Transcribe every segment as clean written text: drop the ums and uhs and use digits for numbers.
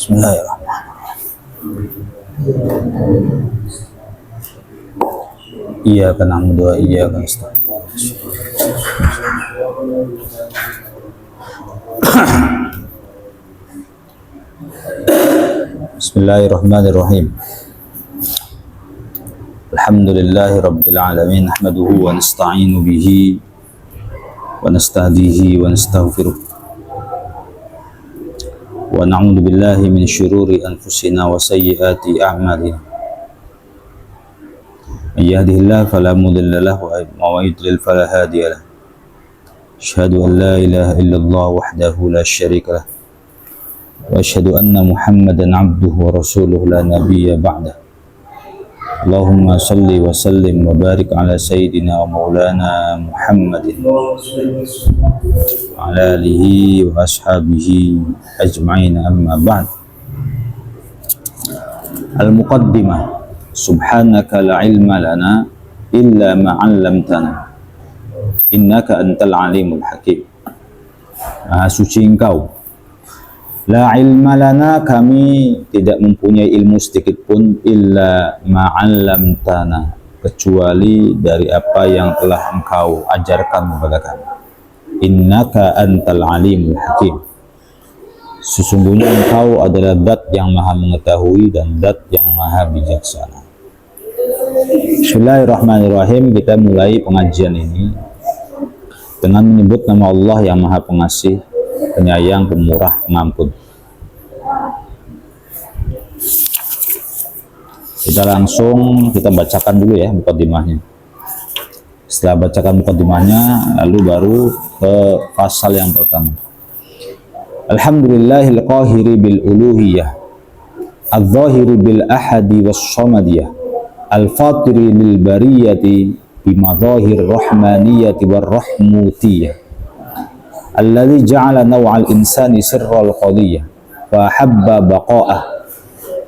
Bismillahirrahmanirrahim. Iyyaka na'budu wa iyyaka nasta'in. Bismillahirrahmanirrahim. Alhamdulillahi rabbil alamin, nahmaduhu wa nasta'inu bihi wa nastahdihi wa nastaghfiruh. Wa na'udzu billahi min syururi anfusina wa sayyiati a'malina. May yahdihillahu fala mudilla lahu wa may yudlil fala hadiya lahu. Asyhadu an la ilaha illallah wahdahu la syarika lahu wa asyhadu anna Muhammadan 'abduhu wa rasuluhu la nabiyya ba'dahu. Allahumma salli wa sallim wa barik ala sayyidina wa maulana Muhammadin wa ala alihi wa ashabihi ajma'in, amma ba'd. Al-muqaddimah. Subhanaka la ilma lana illa ma 'allamtana innaka antal alimul hakim. Maha suci Engkau. La ilma lana, kami tidak mempunyai ilmu sedikit pun, illa ma'allamtana, kecuali dari apa yang telah Engkau ajarkan kepada kami. Innaka antal alimul hakim. Sesungguhnya Engkau adalah zat yang maha mengetahui dan zat yang maha bijaksana. Bismillahirrahmanirrahim. Kita mulai pengajian ini dengan menyebut nama Allah yang maha pengasih, penyayang, pemurah, pengampun. Kita bacakan dulu ya mukadimahnya. Setelah bacakan mukadimahnya, lalu baru ke pasal yang pertama. Alhamdulillahil qahiri bil uluhiyah, adz-dzahiri bil ahadi was samadiyah, al-fatiri lil bariyati bimadahir rahmaniyati war rahmutiyah, alladzi ja'ala naw'al insani sirral qadiyah wa habba baqa'ah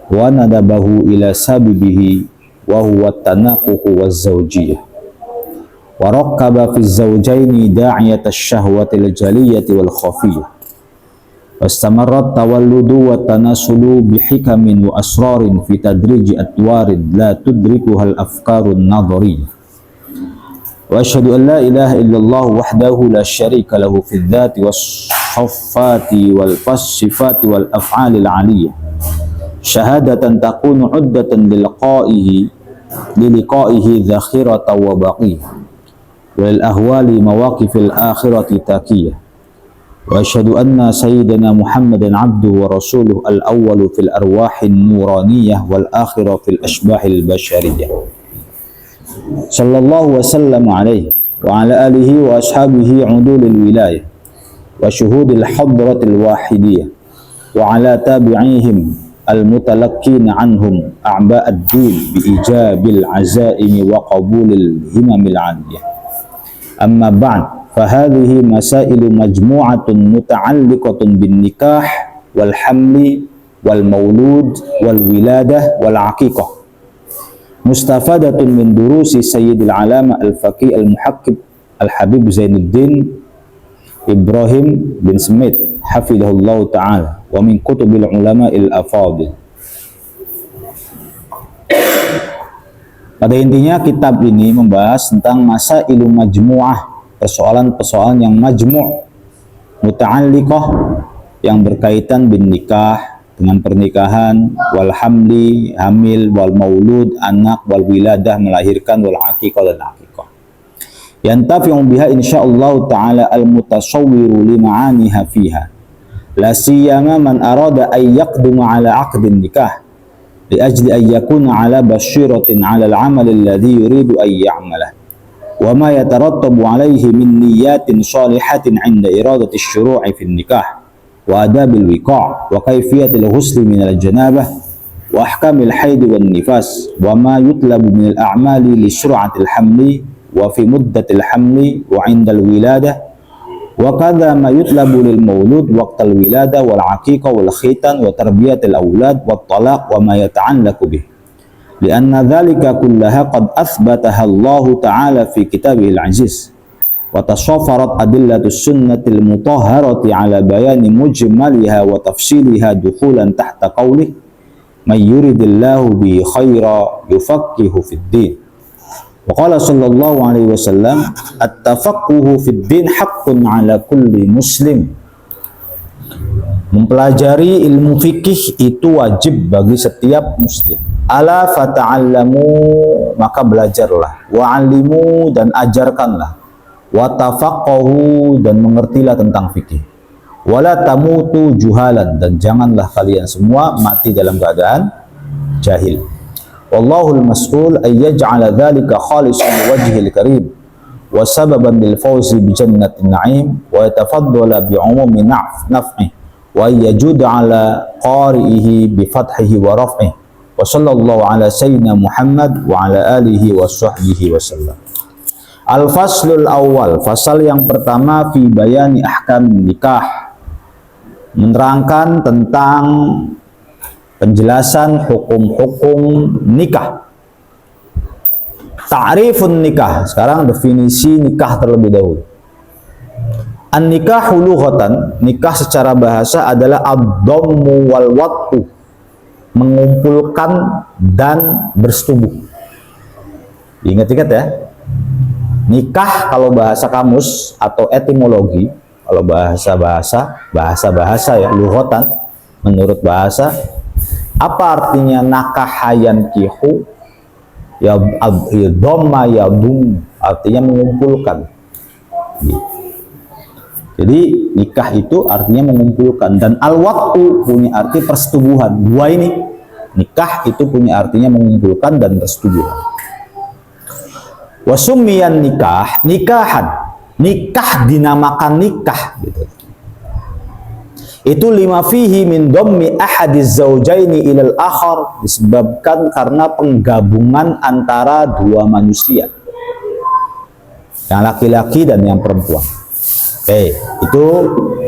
wa nadabahu ila sabibihi wa huwa tanaquhu waz zawjiyah wa rakkaba fi zawjaini da'iyat asy-syahwati al-jaliyati wal khafiyah wastamarrat tawalludu wa tanasulu bihikamin wa asrarin fi tadriji atwarid la tudrikuha al-afkarun nadhariyah. Wa asyhadu an la ilaha illallah wahdahu la syarika lahu fil dzati was sifati wal sifati wal af'alil 'aliyah. Syahadatan takunu 'uddatan liqa'ihi dzakhiratan wa baqiyah. Wal ahwali mawaqifil akhirati taqiyah. Wa asyhadu anna sayyidina Muhammadan 'abduhu wa rasuluhu al-awwalu fil arwahin nuraniyah wal akhiru fil ashbahil bashariyah. Sallallahu wasallam alaihi wa ala alihi wa ashabihi udulil wilayah wa syuhudil hadratil wahidiyah wa ala tabi'ihim al-mutalaqqina anhum a'ba'ad din bi ijabil azaimi wa qabulil himamil 'aliyah. Amma ba'd, fa hadhihi masailu majmu'atun muta'alliqatun bin nikah wal hamli wal maulud wal wiladah wal aqiqah, mustafadatun min durusi Sayyidil Alama Al-Faqih Al-Muhakkib Al-Habib Zainuddin Ibrahim bin Smith hafidhahullahu ta'ala wa min kutubil ulama il-afadil. Pada intinya kitab ini membahas tentang masailu majmu'ah, persoalan-persoalan yang majmu', muta'alliqah, yang berkaitan bin nikah, dengan pernikahan, wal hamli, hamil, wal maulud, anak, wal wiladah, melahirkan, wal aqiqah, dan aqiqah. Yantafi'u biha insyaallah ta'ala al-mutasawwiru li ma'aniha fiha, la siyama man arada ay yaqduma ala 'aqdin nikah li ajli ay yakuna ala basyiratin 'ala al-'amal alladhi yuridu ay ya'malah wa ma yatarattabu 'alayhi min niyyatin shalihatin 'inda iradati asy-syuru'i fi nikah wa adabil wiqa' wa kaifiyatil ghusli minal janabah wa ahkamil haid wan nifas wa ma yutlabu minal a'mali li sur'atil hamli wa fi muddatil hamli wa 'indal wiladah wa kadza ma yutlabu lil maulud waqtal wiladah wal 'aqiqah wal khitan wa tarbiyatil aulad wat talaq wa ma yata'allaqu bih, lianna dzalika kullaha qad athbataha Allah ta'ala fi kitabihil aziz wa tasaffarat adillatus sunnatil mutahharati ala bayani mujmaliha wa tafsiliha dukhulan tahta qawlih may yuridillahu bi khaira yufaqihu fid din. Wa qala sallallahu alaihi wasallam at-tafaqquhu fid din haqqun ala kulli muslim. Mempelajari ilmu fikih itu wajib bagi setiap muslim. Ala fata'allamu, maka belajarlah. Wa'alimu, dan ajarkanlah. Wa tafaqahu, dan mengertilah tentang fikih. Wala tamutu juhalan, dan janganlah kalian semua mati dalam keadaan jahil. Wallahul mas'ul ayyaj'ala dhalika khalisan wajhil karim wa sababan lil fawzi bi jannatin na'im wa yatafaddala bi umumi naf'i wa yajud ala qari'ihi bi fathihi wa raf'ihi wa sallallahu ala sayyidina Muhammad wa ala alihi wa sahbihi wa sallam. Al-faslul awal, fasal yang pertama fi bayani ahkam nikah, menerangkan tentang penjelasan hukum-hukum nikah. Ta'rifun nikah, sekarang definisi nikah terlebih dahulu. An-nikahu lughatan, nikah secara bahasa adalah ad-dhammu wal wat'u, mengumpulkan dan bersetubuh. Ingat-ingat ya. Nikah kalau bahasa kamus atau etimologi, kalau bahasa ya, lughatan menurut bahasa, apa artinya nakahayan kihu? Ya dhamma ya dum, artinya mengumpulkan. Jadi nikah itu artinya mengumpulkan, dan al-wat'u punya arti persetubuhan. Dua ini, nikah itu punya artinya mengumpulkan dan persetubuhan. Wasummiyan nikah nikahan, nikah dinamakan nikah gitu. Itu lima fihi min dhammi ahadiz zawjaini ilal akhar, disebabkan karena penggabungan antara dua manusia, yang laki-laki dan yang perempuan. Oke, itu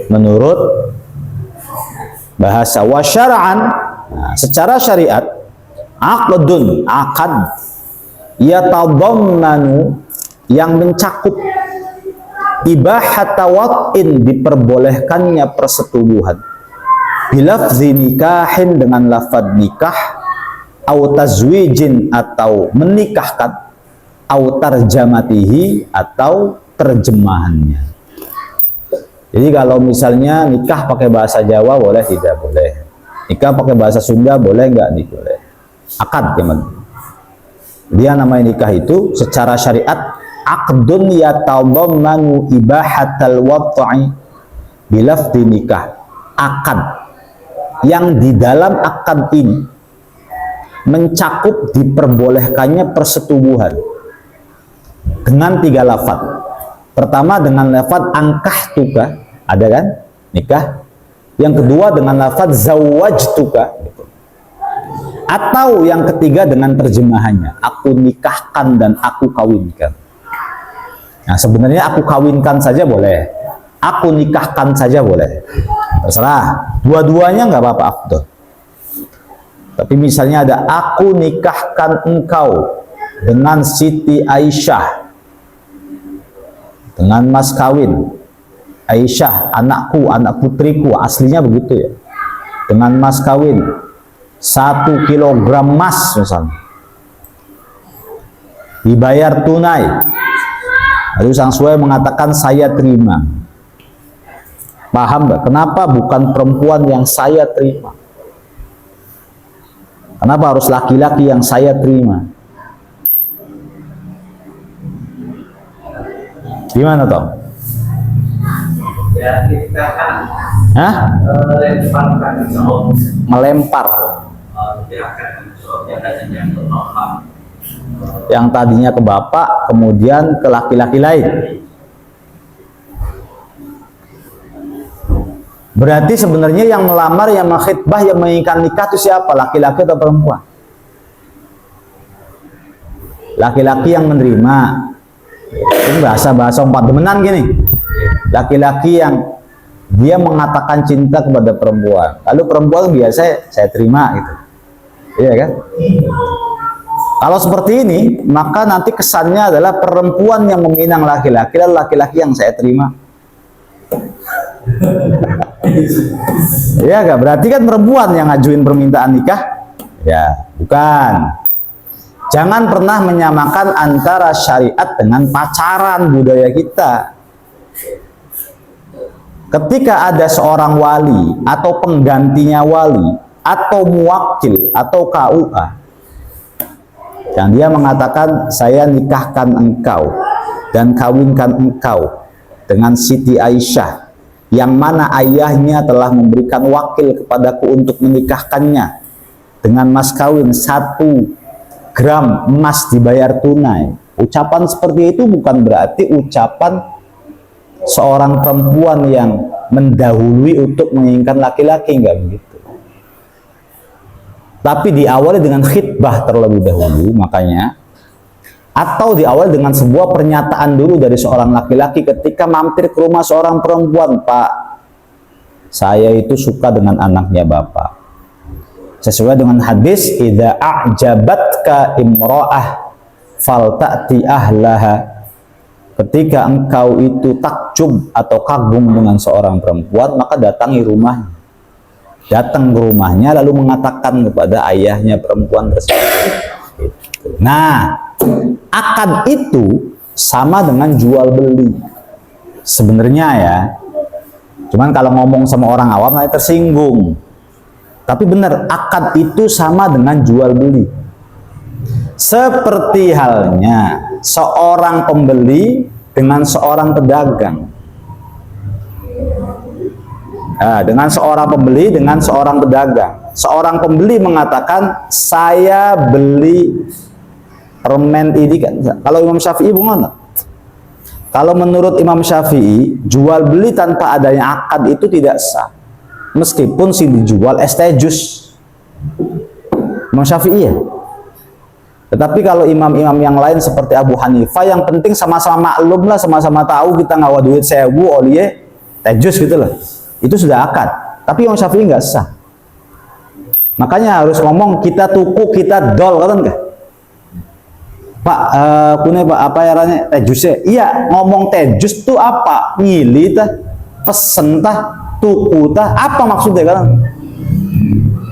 menurut bahasa. Wa syara'an, nah, secara syariat, aqdun, akad, yatadammanu, yang mencakup ibahata wat'in, diperbolehkannya persetubuhan, bilafzi nikahin, dengan lafad nikah, au tazwijin, atau menikahkan, au tarjamatihi, atau terjemahannya. Jadi kalau misalnya nikah pakai bahasa Jawa boleh, tidak boleh. Nikah pakai bahasa Sunda boleh nggak? Nih boleh. Akad teman. Dia namanya nikah itu secara syariat aqdun yatadammanu ibahatal wat'i bilafdi nikah. Akad yang di dalam akad ini mencakup diperbolehkannya persetubuhan dengan tiga lafaz. Pertama dengan lafaz angkahtuka, ada kan? Nikah. Yang kedua dengan lafaz zawwajtuka, gitu. Atau yang ketiga dengan terjemahannya, aku nikahkan dan aku kawinkan. Nah, sebenarnya aku kawinkan saja boleh, aku nikahkan saja boleh, terserah. Dua-duanya nggak apa-apa, afdol. Tapi misalnya ada aku nikahkan engkau dengan Siti Aisyah, dengan mas kawin Aisyah, anakku, anak putriku, aslinya begitu ya, dengan mas kawin 1 kilogram emas misalnya, dibayar tunai. Lalu sang suami mengatakan saya terima. Paham nggak? Kenapa bukan perempuan yang saya terima? Kenapa harus laki-laki yang saya terima? Gimana toh? Ya, kita kan melempar yang tadinya ke bapak kemudian ke laki-laki lain. Berarti sebenarnya yang melamar, yang mengkhitbah, yang menginginkan nikah itu siapa? Laki-laki atau perempuan? Laki-laki yang menerima. Ini bahasa-bahasa umpat demenan gini. Laki-laki yang dia mengatakan cinta kepada perempuan, lalu perempuan biasa saya terima gitu, iya kan? Kalau seperti ini, maka nanti kesannya adalah perempuan yang meminang laki-laki dan laki-laki yang saya terima. Ya gak? Berarti kan perempuan yang ngajuin permintaan nikah? Ya, bukan. Jangan pernah menyamakan antara syariat dengan pacaran budaya kita. Ketika ada seorang wali atau penggantinya wali atau muwakil atau KUA, yang dia mengatakan saya nikahkan engkau dan kawinkan engkau dengan Siti Aisyah, yang mana ayahnya telah memberikan wakil kepadaku untuk menikahkannya dengan mas kawin 1 gram emas dibayar tunai. Ucapan seperti itu bukan berarti ucapan seorang perempuan yang mendahului untuk menginginkan laki-laki, enggak begitu. Tapi diawali dengan khitbah terlebih dahulu, makanya, atau diawali dengan sebuah pernyataan dulu dari seorang laki-laki ketika mampir ke rumah seorang perempuan. Pak, saya itu suka dengan anaknya Bapak. Sesuai dengan hadis, idza a'jabatka imra'ah falta'ti ahlaha. Ketika engkau itu takjub atau kagum dengan seorang perempuan, maka datangi rumahnya. Datang ke rumahnya lalu mengatakan kepada ayahnya perempuan tersebut. Nah, akad itu sama dengan jual beli sebenarnya ya. Cuman kalau ngomong sama orang awam nanti tersinggung. Tapi benar, akad itu sama dengan jual beli. Seperti halnya seorang pembeli dengan seorang pedagang. Nah, dengan seorang pembeli dengan seorang pedagang. Seorang pembeli mengatakan saya beli permen ini kan. Kalau Imam Syafi'i bagaimana? Kalau menurut Imam Syafi'i, jual beli tanpa adanya akad itu tidak sah. Meskipun si dijual es teh jus. Imam Syafi'i ya. Tetapi kalau imam-imam yang lain seperti Abu Hanifah, yang penting sama-sama maklum lah, sama-sama tahu kita ngawa duit sewu oleh teh jus gitu lah. Itu sudah akad. Tapi Imam Syafi'i nggak sah. Makanya harus ngomong kita tuku, kita dol, kan enggak? Pak, punya Pak, apa yaranya teh jusnya? Iya, ngomong teh jus tuh apa? Ngili tah, pesen tah, tuku tah, apa maksudnya kan?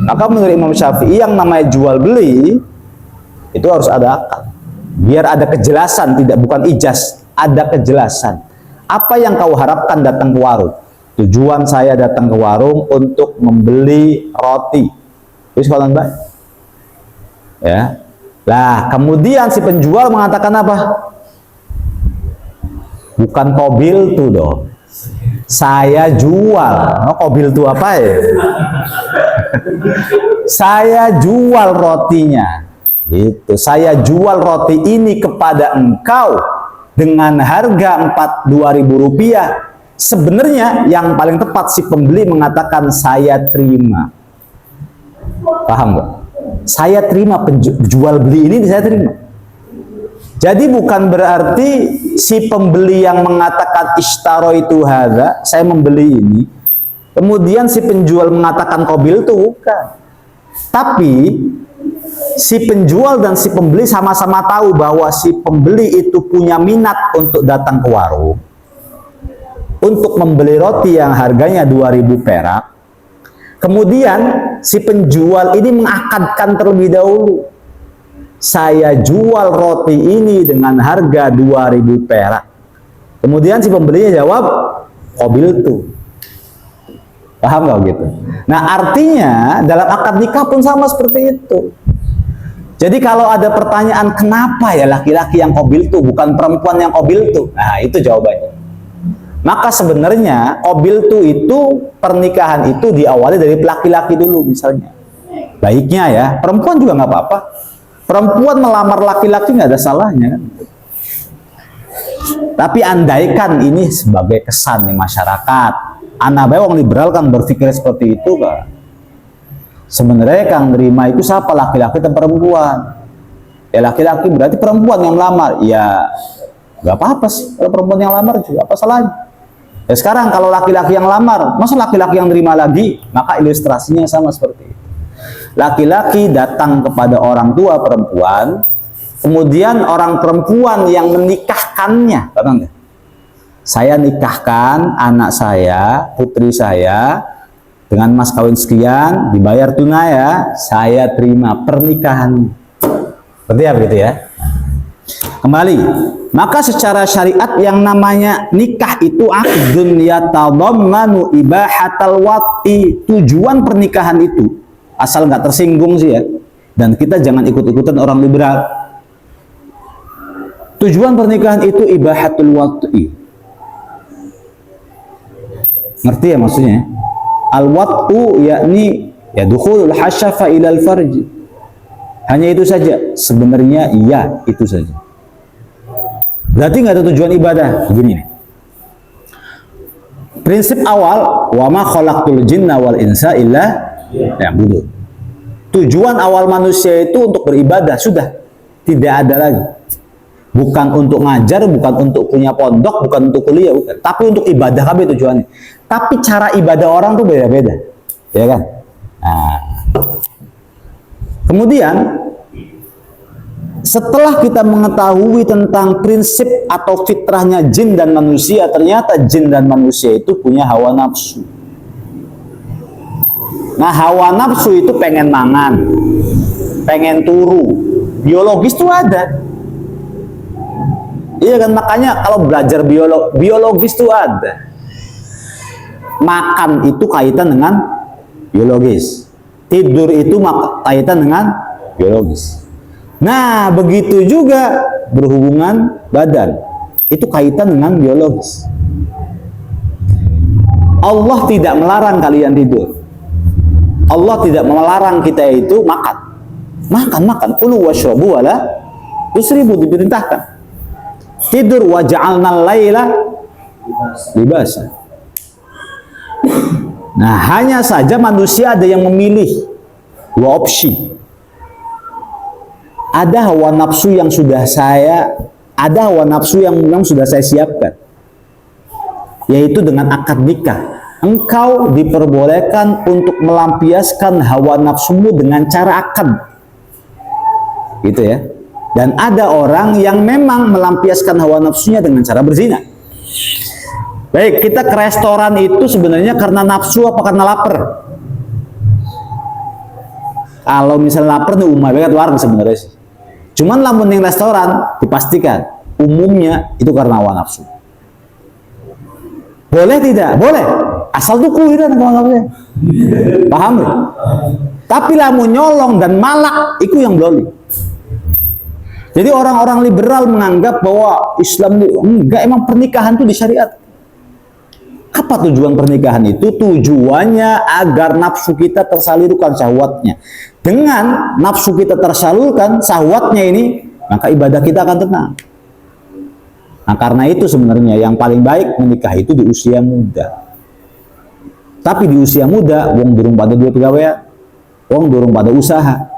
Maka menurut Imam Syafi'i yang namanya jual beli itu harus ada akad. Biar ada kejelasan, tidak bukan ijaz, ada kejelasan. Apa yang kau harapkan datang ke warung? Tujuan saya datang ke warung untuk membeli roti. Terus kalau Mbak, ya. Lah, kemudian si penjual mengatakan apa? Bukan kobil tuh dong. Saya jual. Oh, kobil tuh apa ya? Saya jual rotinya. Gitu. Saya jual roti ini kepada engkau dengan harga 2.000 rupiah. Sebenarnya yang paling tepat si pembeli mengatakan saya terima. Paham nggak? Saya terima, jual beli ini saya terima. Jadi bukan berarti si pembeli yang mengatakan ishtaro itu hadza, saya membeli ini, kemudian si penjual mengatakan qabil itu bukan. Tapi si penjual dan si pembeli sama-sama tahu bahwa si pembeli itu punya minat untuk datang ke warung untuk membeli roti yang harganya 2.000 perak. Kemudian si penjual ini mengakadkan terlebih dahulu, saya jual roti ini dengan harga 2.000 perak. Kemudian si pembelinya jawab qabil tuh. Paham nggak gitu? Nah, artinya dalam akad nikah pun sama seperti itu. Jadi kalau ada pertanyaan kenapa ya laki-laki yang qabil tuh bukan perempuan yang qabil tuh, nah itu jawabannya. Maka sebenarnya qabil tuh itu pernikahan itu diawali dari laki-laki dulu misalnya. Baiknya ya, perempuan juga nggak apa-apa. Perempuan melamar laki-laki nggak ada salahnya kan. Tapi andaikan ini sebagai kesan di masyarakat, anak bae wong liberal kan berpikir seperti itu kan. Sebenarnya kang nerima itu siapa, laki-laki atau perempuan? Ya laki-laki, berarti perempuan yang melamar. Ya nggak apa-apa sih, kalau perempuan yang lamar juga apa salahnya? Ya sekarang kalau laki-laki yang lamar, masa laki-laki yang nerima lagi? Maka ilustrasinya sama seperti itu. Laki-laki datang kepada orang tua perempuan kemudian orang perempuan yang menikahkannya, paham nggak? Saya nikahkan anak saya, putri saya dengan mas kawin sekian, dibayar tunai ya, saya terima pernikahan. Berarti ya begitu ya. Kembali, maka secara syariat yang namanya nikah itu aqdun yatadammanu ibahatal wati. Tujuan pernikahan itu, asal nggak tersinggung sih ya, dan kita jangan ikut-ikutan orang liberal. Tujuan pernikahan itu ibahatul wati. Ngerti ya maksudnya? Al-wat'u yakni ya dukhulul hasyafa ilal farji. Hanya itu saja. Sebenarnya iya, itu saja. Berarti nggak ada tujuan ibadah. Begini nih. Prinsip awal, wa ma khalaqtul jinna wal insa illa ya'budun. Tujuan awal manusia itu untuk beribadah, sudah. Tidak ada lagi. Bukan untuk ngajar, bukan untuk punya pondok, bukan untuk kuliah, bukan. Tapi untuk ibadah kami tujuannya. Tapi cara ibadah orang tuh beda-beda, ya kan? Nah. Kemudian setelah kita mengetahui tentang prinsip atau fitrahnya jin dan manusia, ternyata jin dan manusia itu punya hawa nafsu. Nah, hawa nafsu itu pengen mangan, pengen turu, biologis tuh ada. Iya kan, makanya kalau belajar biologis tuh ada. Makan itu kaitan dengan biologis. Tidur itu kaitan dengan biologis. Nah, begitu juga berhubungan badan. Itu kaitan dengan biologis. Allah tidak melarang kalian tidur. Allah tidak melarang kita itu makan. Makan. Kulu washrabu wala tusribu, diperintahkan. Tidur, wa ja'alnal laila libasa. Nah, hanya saja manusia ada yang memilih dua opsi. Ada hawa nafsu yang sudah saya siapkan, yaitu dengan akad nikah. Engkau diperbolehkan untuk melampiaskan hawa nafsumu dengan cara akad, gitu ya. Dan ada orang yang memang melampiaskan hawa nafsunya dengan cara berzina. Baik, kita ke restoran itu sebenarnya karena nafsu apa karena lapar? Kalau misalnya lapar nih umumnya banget warung sebenarnya sih. Cuman lamun yang restoran dipastikan umumnya itu karena hawa nafsu. Boleh tidak? Boleh. Asal tuku itu nafsunya. Paham ya? Tapi lamun nyolong dan malak itu yang boleh. Jadi orang-orang liberal menganggap bahwa Islam itu enggak, emang pernikahan itu disyariat. Apa tujuan pernikahan itu? Tujuannya agar nafsu kita tersalurkan syahwatnya. Dengan nafsu kita tersalurkan syahwatnya ini, maka ibadah kita akan tenang. Nah, karena itu sebenarnya yang paling baik menikah itu di usia muda. Tapi di usia muda, wong durung pada duit pegawai, wong durung pada usaha.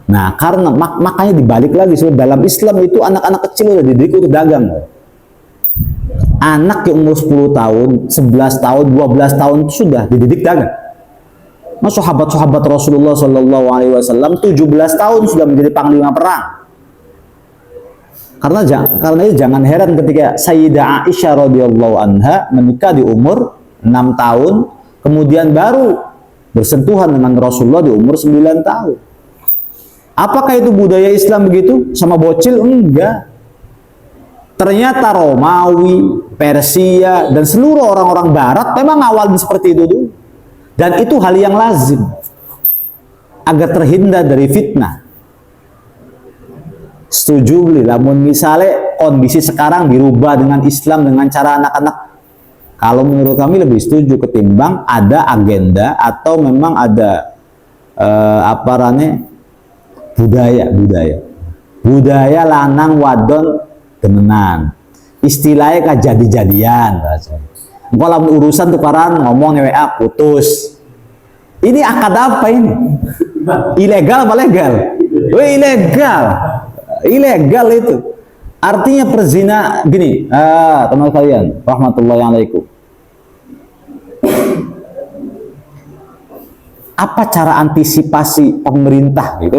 Nah, karena makanya dibalik lagi, dalam Islam itu anak-anak kecil udah dididik untuk dagang. Anak yang umur 10 tahun, 11 tahun, 12 tahun itu sudah dididik dagang. Nah, sahabat-sahabat Rasulullah SAW 17 tahun sudah menjadi panglima perang. Karena itu jangan heran ketika Sayyidah Aisyah radhiyallahu anha menikah di umur 6 tahun, kemudian baru bersentuhan dengan Rasulullah di umur 9 tahun. Apakah itu budaya Islam begitu? Sama bocil? Enggak. Ternyata Romawi, Persia, dan seluruh orang-orang Barat memang awalnya seperti itu dulu. Dan itu hal yang lazim. Agar terhindar dari fitnah. Setuju beli, namun misalnya kondisi sekarang dirubah dengan Islam, dengan cara anak-anak. Kalau menurut kami lebih setuju ketimbang ada agenda atau memang ada budaya lanang wadon temenan, istilahnya kan jadi-jadian. Kalau urusan tukaran ngomong WA putus, ini akad apa ini? Ilegal apa legal? Ilegal itu. Artinya perzina gini, teman kalian, rahmatullahi alaikum. apa cara antisipasi pemerintah? Gitu,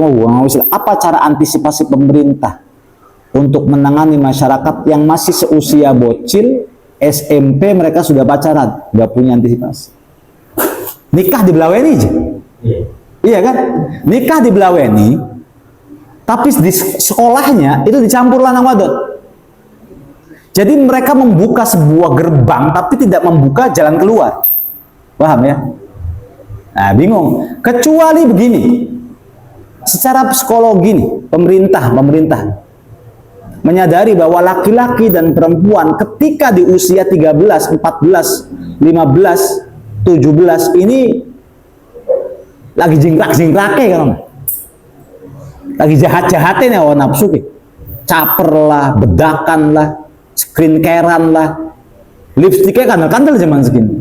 apa cara antisipasi pemerintah untuk menangani masyarakat yang masih seusia bocil, SMP mereka sudah pacaran, nggak punya antisipasi. Nikah dibelaweni aja. Iya kan? Nikah dibelaweni, tapi di sekolahnya itu dicampur lanang wadon. Jadi mereka membuka sebuah gerbang tapi tidak membuka jalan keluar. Paham ya? Nah, bingung. Kecuali begini. Secara psikologi nih, pemerintah menyadari bahwa laki-laki dan perempuan ketika di usia 13, 14, 15, 17 ini lagi jingkrak-jingkrake kan. Lagi jahat-jahatnya hawa nafsu ke. Caper lah, bedakan lah, screencarean lah, lipstiknya kandel-kandel zaman segini.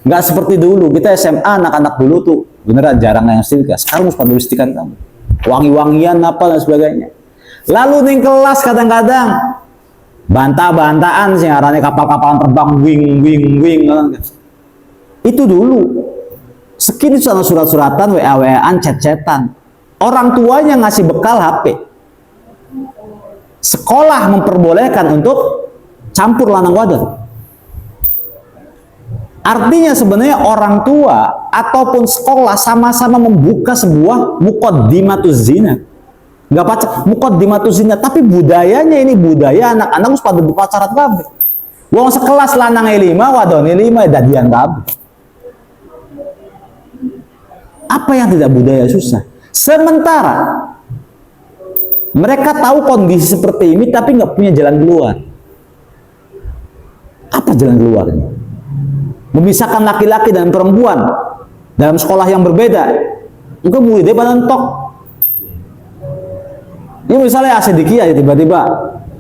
Nggak seperti dulu, kita SMA anak-anak dulu tuh beneran jarang yang lipstik. Sekarang harus pakai lipstikan kamu, wangi-wangian apa dan sebagainya. Lalu nih kelas kadang-kadang bantah-bantahan sih arahnya kapal-kapalan terbang wing. Itu dulu. Sekini surat-suratan, WA-WAan, chat-chatan. Orang tuanya ngasih bekal HP. Sekolah memperbolehkan untuk campur lanang wadon. Artinya sebenarnya orang tua ataupun sekolah sama-sama membuka sebuah muqaddimatuz zina. Nggak pacar, muqaddimatuz zina, tapi budayanya ini budaya anak-anak harus pada pacaran kabeh. Wong sekelas lanang 5, wadon 5 dadian kabeh. Apa yang tidak budaya susah? Sementara mereka tahu kondisi seperti ini tapi nggak punya jalan keluar. Apa jalan keluarnya? Memisahkan laki-laki dan perempuan dalam sekolah yang berbeda. Mungkin muridnya pada entok. Ini misalnya asidiki aja tiba-tiba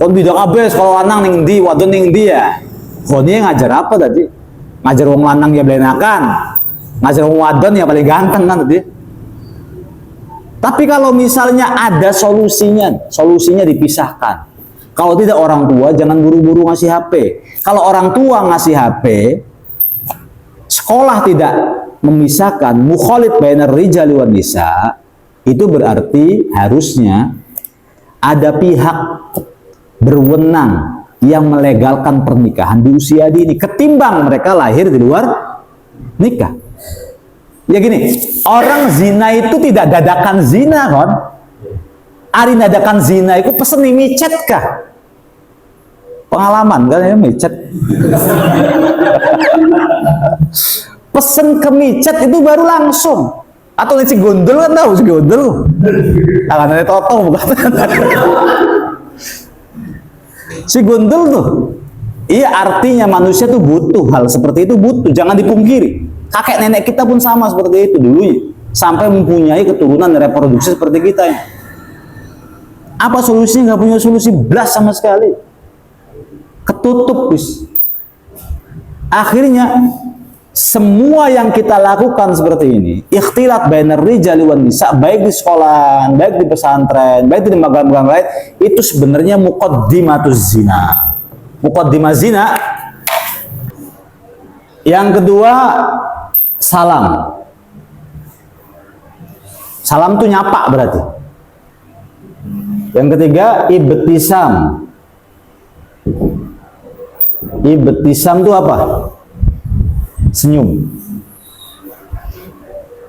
kon bidang abes kalau lanang ning ndi, wadon ning ndi ya. Kone ngajar apa tadi? Ngajar wong lanang ya belenakan. Ngajar wong wadon ya paling ganteng kan tadi. Tapi kalau misalnya ada solusinya dipisahkan. Kalau tidak orang tua jangan buru-buru ngasih HP. Kalau orang tua ngasih HP, sekolah tidak memisahkan mukhalid bainar rijali wan nisa, itu berarti harusnya ada pihak berwenang yang melegalkan pernikahan di usia dini ketimbang mereka lahir di luar nikah. Ya gini, orang zina itu tidak dadakan zina kan? Ari dadakan zina itu pesen nih micet kah? Pengalaman kan ya micet. Pesen ke micet itu baru langsung. Atau si gondol kan tahu si gondol. Tangannya toto bukan. Si gondol tuh. Iya, artinya manusia tuh butuh hal seperti itu, butuh, jangan dipungkiri. Kakek nenek kita pun sama seperti itu dulunya, sampai mempunyai keturunan reproduksi seperti kita. Apa solusinya? Nggak punya solusi blas sama sekali. Ketutup bis. Akhirnya semua yang kita lakukan seperti ini, ikhtilat bainar rijali wan nisa, baik di sekolah, baik di pesantren, baik di lembaga-lembaga lain, itu sebenarnya muqaddimatuz zina. Muqaddimah zina. Yang kedua, salam. Salam itu nyapa berarti. Yang ketiga, ibtisam. Ibtisam itu apa? Senyum.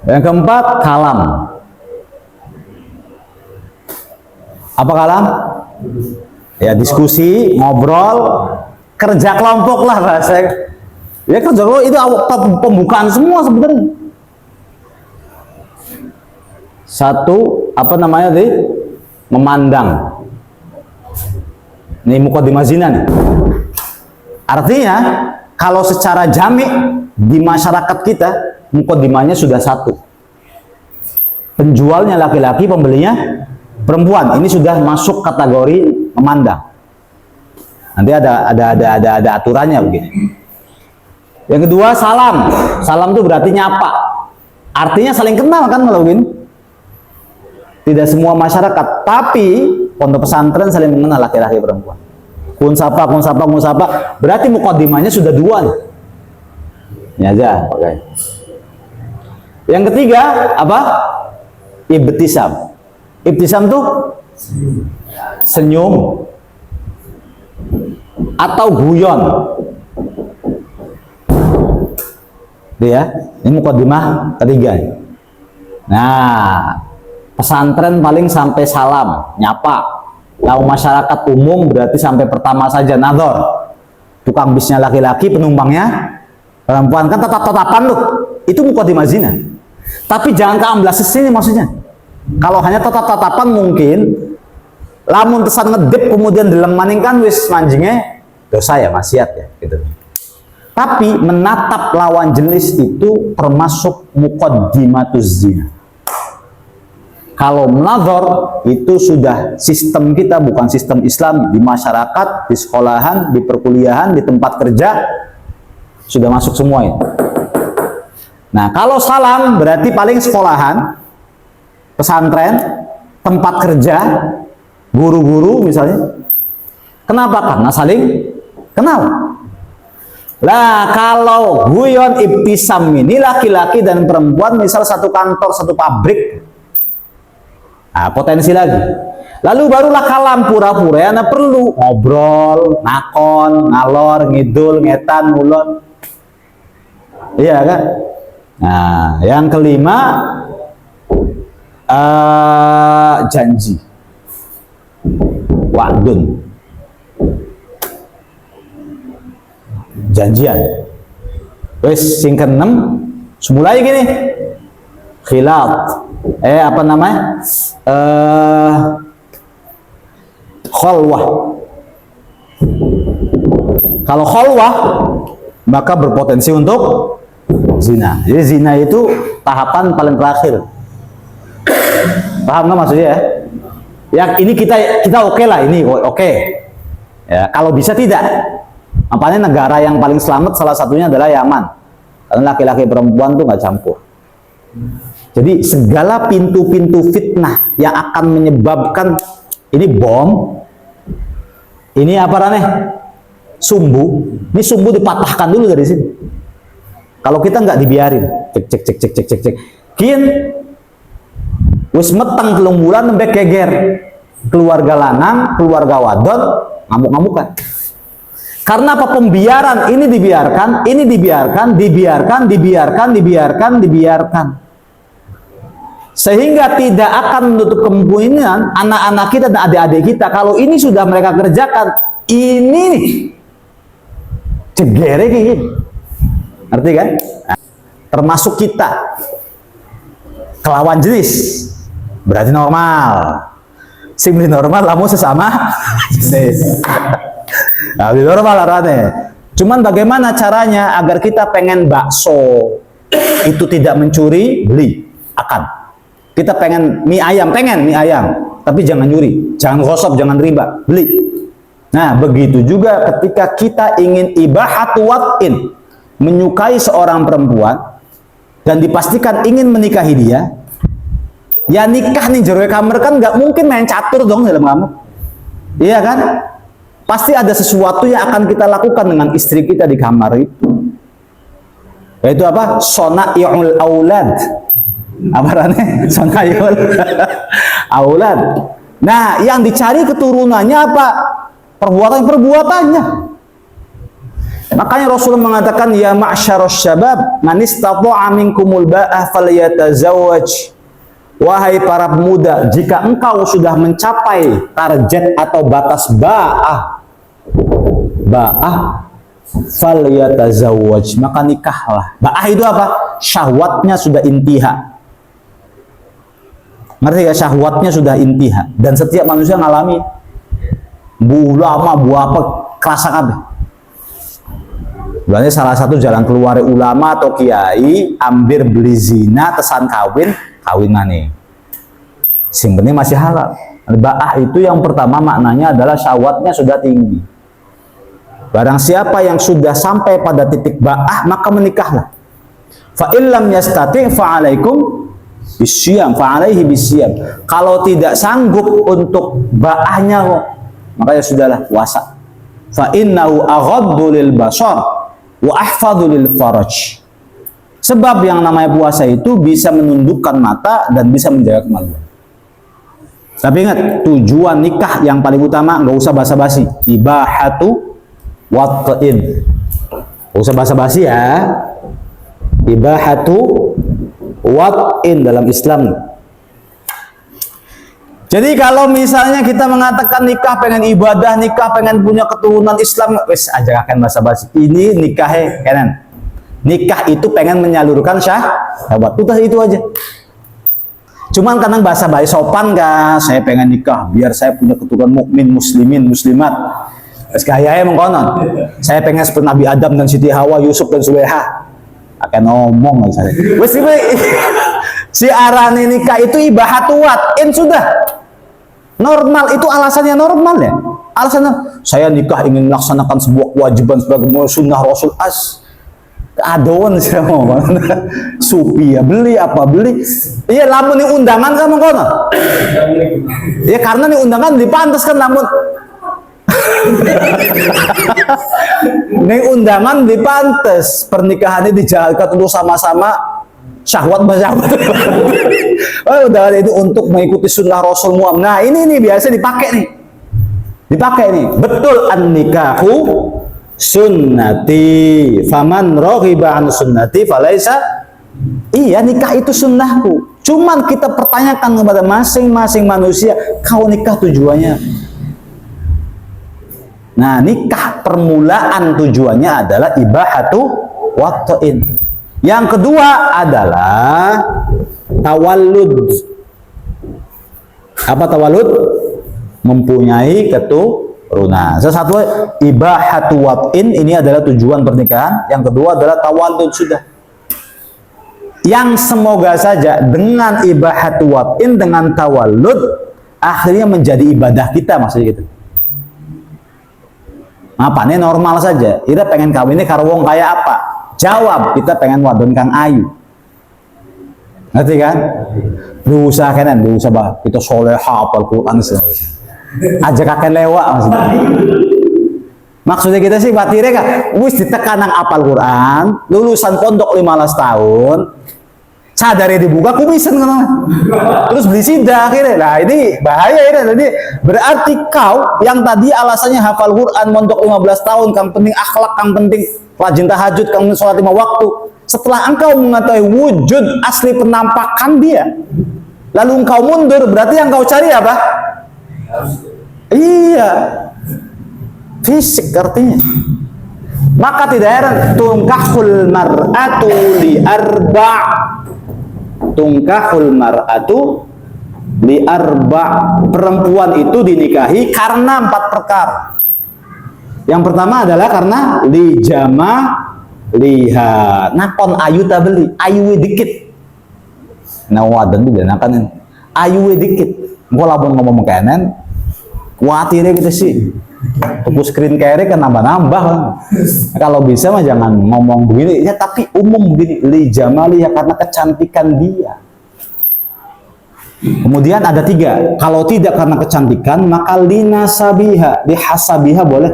Yang keempat, kalam. Apa kalam? Ya diskusi, ngobrol, kerja kelompok lah bahasa. Ya kerja kelompok itu pembukaan semua sebenarnya. Satu, apa namanya tadi? Memandang. Ini muqaddimah zina nih. Artinya, kalau secara jami' di masyarakat kita, muqaddimahnya sudah satu. Penjualnya laki-laki, pembelinya perempuan. Ini sudah masuk kategori memandang. Nanti ada aturannya begini. Yang kedua, salam. Salam itu berarti nyapa. Artinya saling kenal kan kalau begini. Tidak semua masyarakat, tapi pondok pesantren saling mengenal laki-laki perempuan. Kun sapa. Berarti muqaddimahnya sudah dua nih. Ini aja, oke. Yang ketiga apa? Ibtisam. Ibtisam tuh senyum atau guyon. Ya, ini mukadimah ketiga. Nah, pesantren paling sampai salam, nyapa. Kalau masyarakat umum berarti sampai pertama saja nador. Tukang bisnya laki-laki, penumpangnya perempuan, kan tatap-tatapan loh. Itu mukadimah zina. Tapi jangan keamblas sini maksudnya. Kalau hanya tatap-tatapan mungkin lamun tesan ngedip kemudian dalam maningkan wis manjingnya dosa ya, maksiat ya gitu. Tapi menatap lawan jenis itu termasuk muqaddimatuz zina. Kalau menadhar itu sudah sistem kita, bukan sistem Islam. Di masyarakat, di sekolahan, di perkuliahan, di tempat kerja sudah masuk semua ya. Nah, kalau salam berarti paling sekolahan, pesantren, tempat kerja, guru-guru misalnya. Kenapa? Karena saling kenal. Lah kalau guyon ibtisam ini laki-laki dan perempuan, misal satu kantor, satu pabrik, nah potensi lagi. Lalu barulah kalam pura-pura ya, nah perlu ngobrol, nakon, ngalor, ngidul, ngetan, mulon. Iya kan? Nah yang kelima janji, wa'dun, janjian. Wes sing keenem semulai gini, khilat, apa namanya, kholwah. Kalau kholwah maka berpotensi untuk zina. Jadi zina itu tahapan paling terakhir. Paham nggak maksudnya ya? Yang ini kita oke lah, ini oke. Ya, kalau bisa tidak. Apalagi negara yang paling selamat salah satunya adalah Yaman. Karena laki-laki perempuan tuh nggak campur. Jadi segala pintu-pintu fitnah yang akan menyebabkan ini bom, ini apa namanya? Sumbu. Ini sumbu dipatahkan dulu dari sini. Kalau kita nggak dibiarin, cek. Kian wis meteng telung bulan nembek geger. Keluarga lanang, keluarga wadon ngamuk-ngamukan. Karena apa? Pembiaran, ini dibiarkan. Sehingga tidak akan menutup kemungkinan anak-anak kita dan adik-adik kita, kalau ini sudah mereka kerjakan, ini nih cegere gini. Ngerti kan? Nah, termasuk kita kelawan jenis berarti normal. Sing normal lamu sesama jenis. Nah, normal arane. Cuman bagaimana caranya agar kita pengen bakso itu tidak mencuri, beli, akan. Kita pengen mie ayam, tapi jangan nyuri, jangan gosok, jangan riba, beli. Nah, begitu juga ketika kita ingin ibahatu wat'in, menyukai seorang perempuan dan dipastikan ingin menikahi dia, ya nikah nih jero kamar kan nggak mungkin main catur dong dalam kamar. Iya kan? Pasti ada sesuatu yang akan kita lakukan dengan istri kita di kamar itu. Yaitu apa? Sona'iul aulad. Apa artinya? Sona'iul aulad. Nah, yang dicari keturunannya apa? Perbuatannya. Makanya Rasulullah mengatakan, ya ma'syarus syabab, man istata'a minkumul ba'ah falyatazawwaj. Wahai para pemuda, jika engkau sudah mencapai target atau batas ba'ah falyatazawwaj, maka nikahlah. Ba'ah itu apa? Syahwatnya sudah intiha. Ngerti ya? Syahwatnya sudah intiha. Dan setiap manusia ngalami bu ulama, bu apa, kerasa kabeh. Berarti salah satu jalan keluar ulama atau kiai, ambir beli zina, tesan kawin nih. Sing penting masih halal. Ba'ah itu yang pertama maknanya adalah syahwatnya sudah tinggi. Barang siapa yang sudah sampai pada titik ba'ah, maka menikahlah. Fa illam yastati' fa alaikum bisyam, fa alaihi bisyam. Kalau tidak sanggup untuk ba'ahnya, maka ya sudahlah puasa. Fa innahu aghaddu lil basar wa ahfadhu lil faraj. Sebab yang namanya puasa itu bisa menundukkan mata dan bisa menjaga kemaluan. Tapi ingat, tujuan nikah yang paling utama nggak usah basa-basi. Ibahatu wat'in. Nggak usah basa-basi ya. Ibahatu wat'in dalam Islam. Jadi kalau misalnya kita mengatakan nikah pengen ibadah, nikah pengen punya keturunan Islam, wes aja akan basa-basi. Ini nikahnya kanan. Nikah itu pengen menyalurkan syahwat. Udah itu aja. Cuman kadang basa-basi sopan kan, saya pengen nikah biar saya punya keturunan mukmin, muslimin, muslimat. Sekaya mengkonon. Saya pengen seperti Nabi Adam dan Siti Hawa, Yusuf dan Suleha. Akan ngomong saya. Wes si arane nikah itu ibahatuat, sudah. Normal itu alasannya normal ya. Alasannya saya nikah ingin melaksanakan sebuah kewajiban sebagai sunnah Rasul adoan sih mau supi ya beli apa beli iya lamun nih undangan kan mengkono ya karena nih undangan dipantas kan lamun nih undangan dipantas pernikahannya dijalankan untuk sama-sama syahwat bersyahwat. Oh udah itu untuk mengikuti sunnah Rasul Muhammad. Nah ini nih biasa dipakai nih betul an-nikahu sunnati faman raghiba an sunnati falaisa. Iya, nikah itu sunnahku. Cuman kita pertanyakan kepada masing-masing manusia, kau nikah tujuannya. Nah, nikah permulaan tujuannya adalah ibahatu wat'in. Yang kedua adalah tawallud. Apa tawallud? Mempunyai keturunan. Satu ibahatu wat'in, ini adalah tujuan pernikahan. Yang kedua adalah tawallud sudah. Yang semoga saja dengan ibahatu wat'in, dengan tawallud akhirnya menjadi ibadah kita, maksudnya gitu. Apa nih normal saja. Kita pengen kawinnya karo wong kayak apa? Jawab, kita pengen wadon kang ayu. Ngerti kan? Berusaha kanan, berusaha bah. Kita soleh hafal Quran aja kakek lewat maksudnya. Maksudnya kita sih batirnya kan, wis ditekan nang apal Quran, lulusan pondok 15 tahun, sadar dibuka kumisen kan, terus beli sidah akhirnya. Nah ini bahaya ini. Jadi berarti kau yang tadi alasannya hafal Quran, pondok 15 tahun, kang penting akhlak, kang penting rajin tahajud, kang sholat 5 waktu. Setelah engkau mengetahui wujud asli penampakan dia, lalu engkau mundur, berarti yang kau cari apa? Iya, fisik artinya. Maka tidak heran tungkahul mar'atu li arba'. Tungkahul mar'atu li arba'. Perempuan itu dinikahi karena 4 perkara. Yang pertama adalah karena li jama liha. Nakon ayu tak beli, ayu dikit. Nah wadan juga nakan ayu dikit. Gua labun ngomong kanan, khawatirnya gitu sih. Tuku screen carry kan nambah-nambah kan. Kalau bisa mah jangan ngomong begini ya, tapi umum begini li jamaliha, karena kecantikan dia. Kemudian ada 3, kalau tidak karena kecantikan maka linasabiha, lihasabiha boleh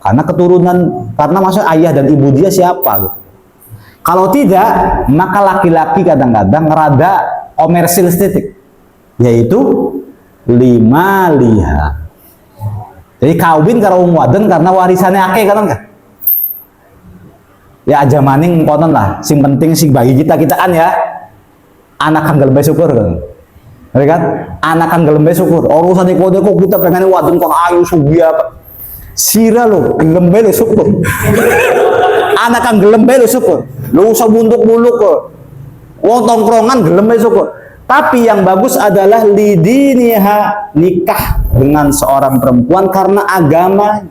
karena keturunan, karena maksudnya ayah dan ibu dia siapa gitu. Kalau tidak maka laki-laki kadang-kadang rada komersil estetik, yaitu lima liha. Jadi kawin karo wong wadon karena warisannya akeh kan enggak? Ya aja maning konon lah. Sing penting sing bagi kita-kitaan ya. Anak kang gelem syukur kan. Ngerti kan? Anak kang gelem syukur. Urusan iku kok kita pengen wadon kok ayu sugi apa. Sira lo gelem bae syukur. Anak kang gelem bae syukur. Lu usah bunduk-buluk kok. Wong tongkrongan gelem bae syukur. Tapi yang bagus adalah lidiniha, nikah dengan seorang perempuan karena agama.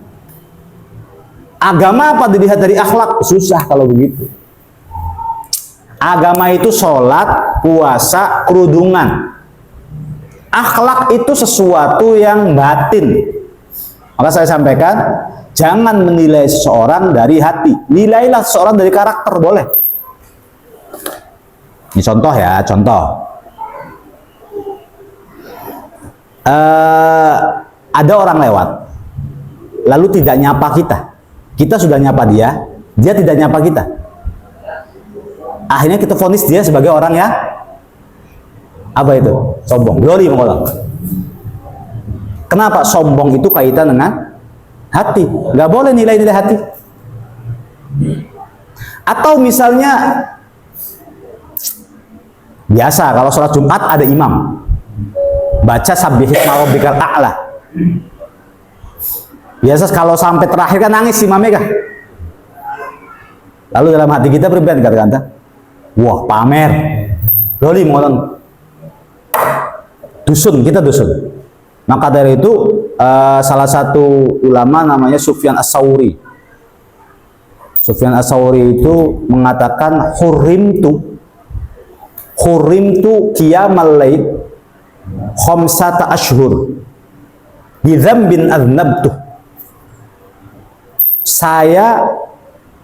Agama apa dilihat dari akhlak? Susah kalau begitu. Agama itu sholat, puasa, kerudungan. Akhlak itu sesuatu yang batin. Maka saya sampaikan, jangan menilai seseorang dari hati. Nilailah seseorang dari karakter, boleh. Ini contoh ya, contoh. Ada orang lewat lalu tidak nyapa kita sudah nyapa dia tidak nyapa kita, Akhirnya kita vonis dia sebagai orang yang apa itu? Sombong, doli mengolong. Kenapa? Sombong itu kaitan dengan hati. Nggak boleh nilai-nilai hati. Atau misalnya biasa kalau sholat Jumat ada imam baca sabbihisma rabbikal a'la. Biasa kalau sampai terakhir kan nangis imamnya kan. Lalu dalam hati kita berbicara kata-kata, wah pamer, doli mengolong. Dusun, kita dusun. Maka dari itu salah satu ulama namanya Sufyan As-Tsauri. Sufyan As-Tsauri itu mengatakan hurimtu qiyamal lail khamsata ashhur bi dzambin adznabtu. Saya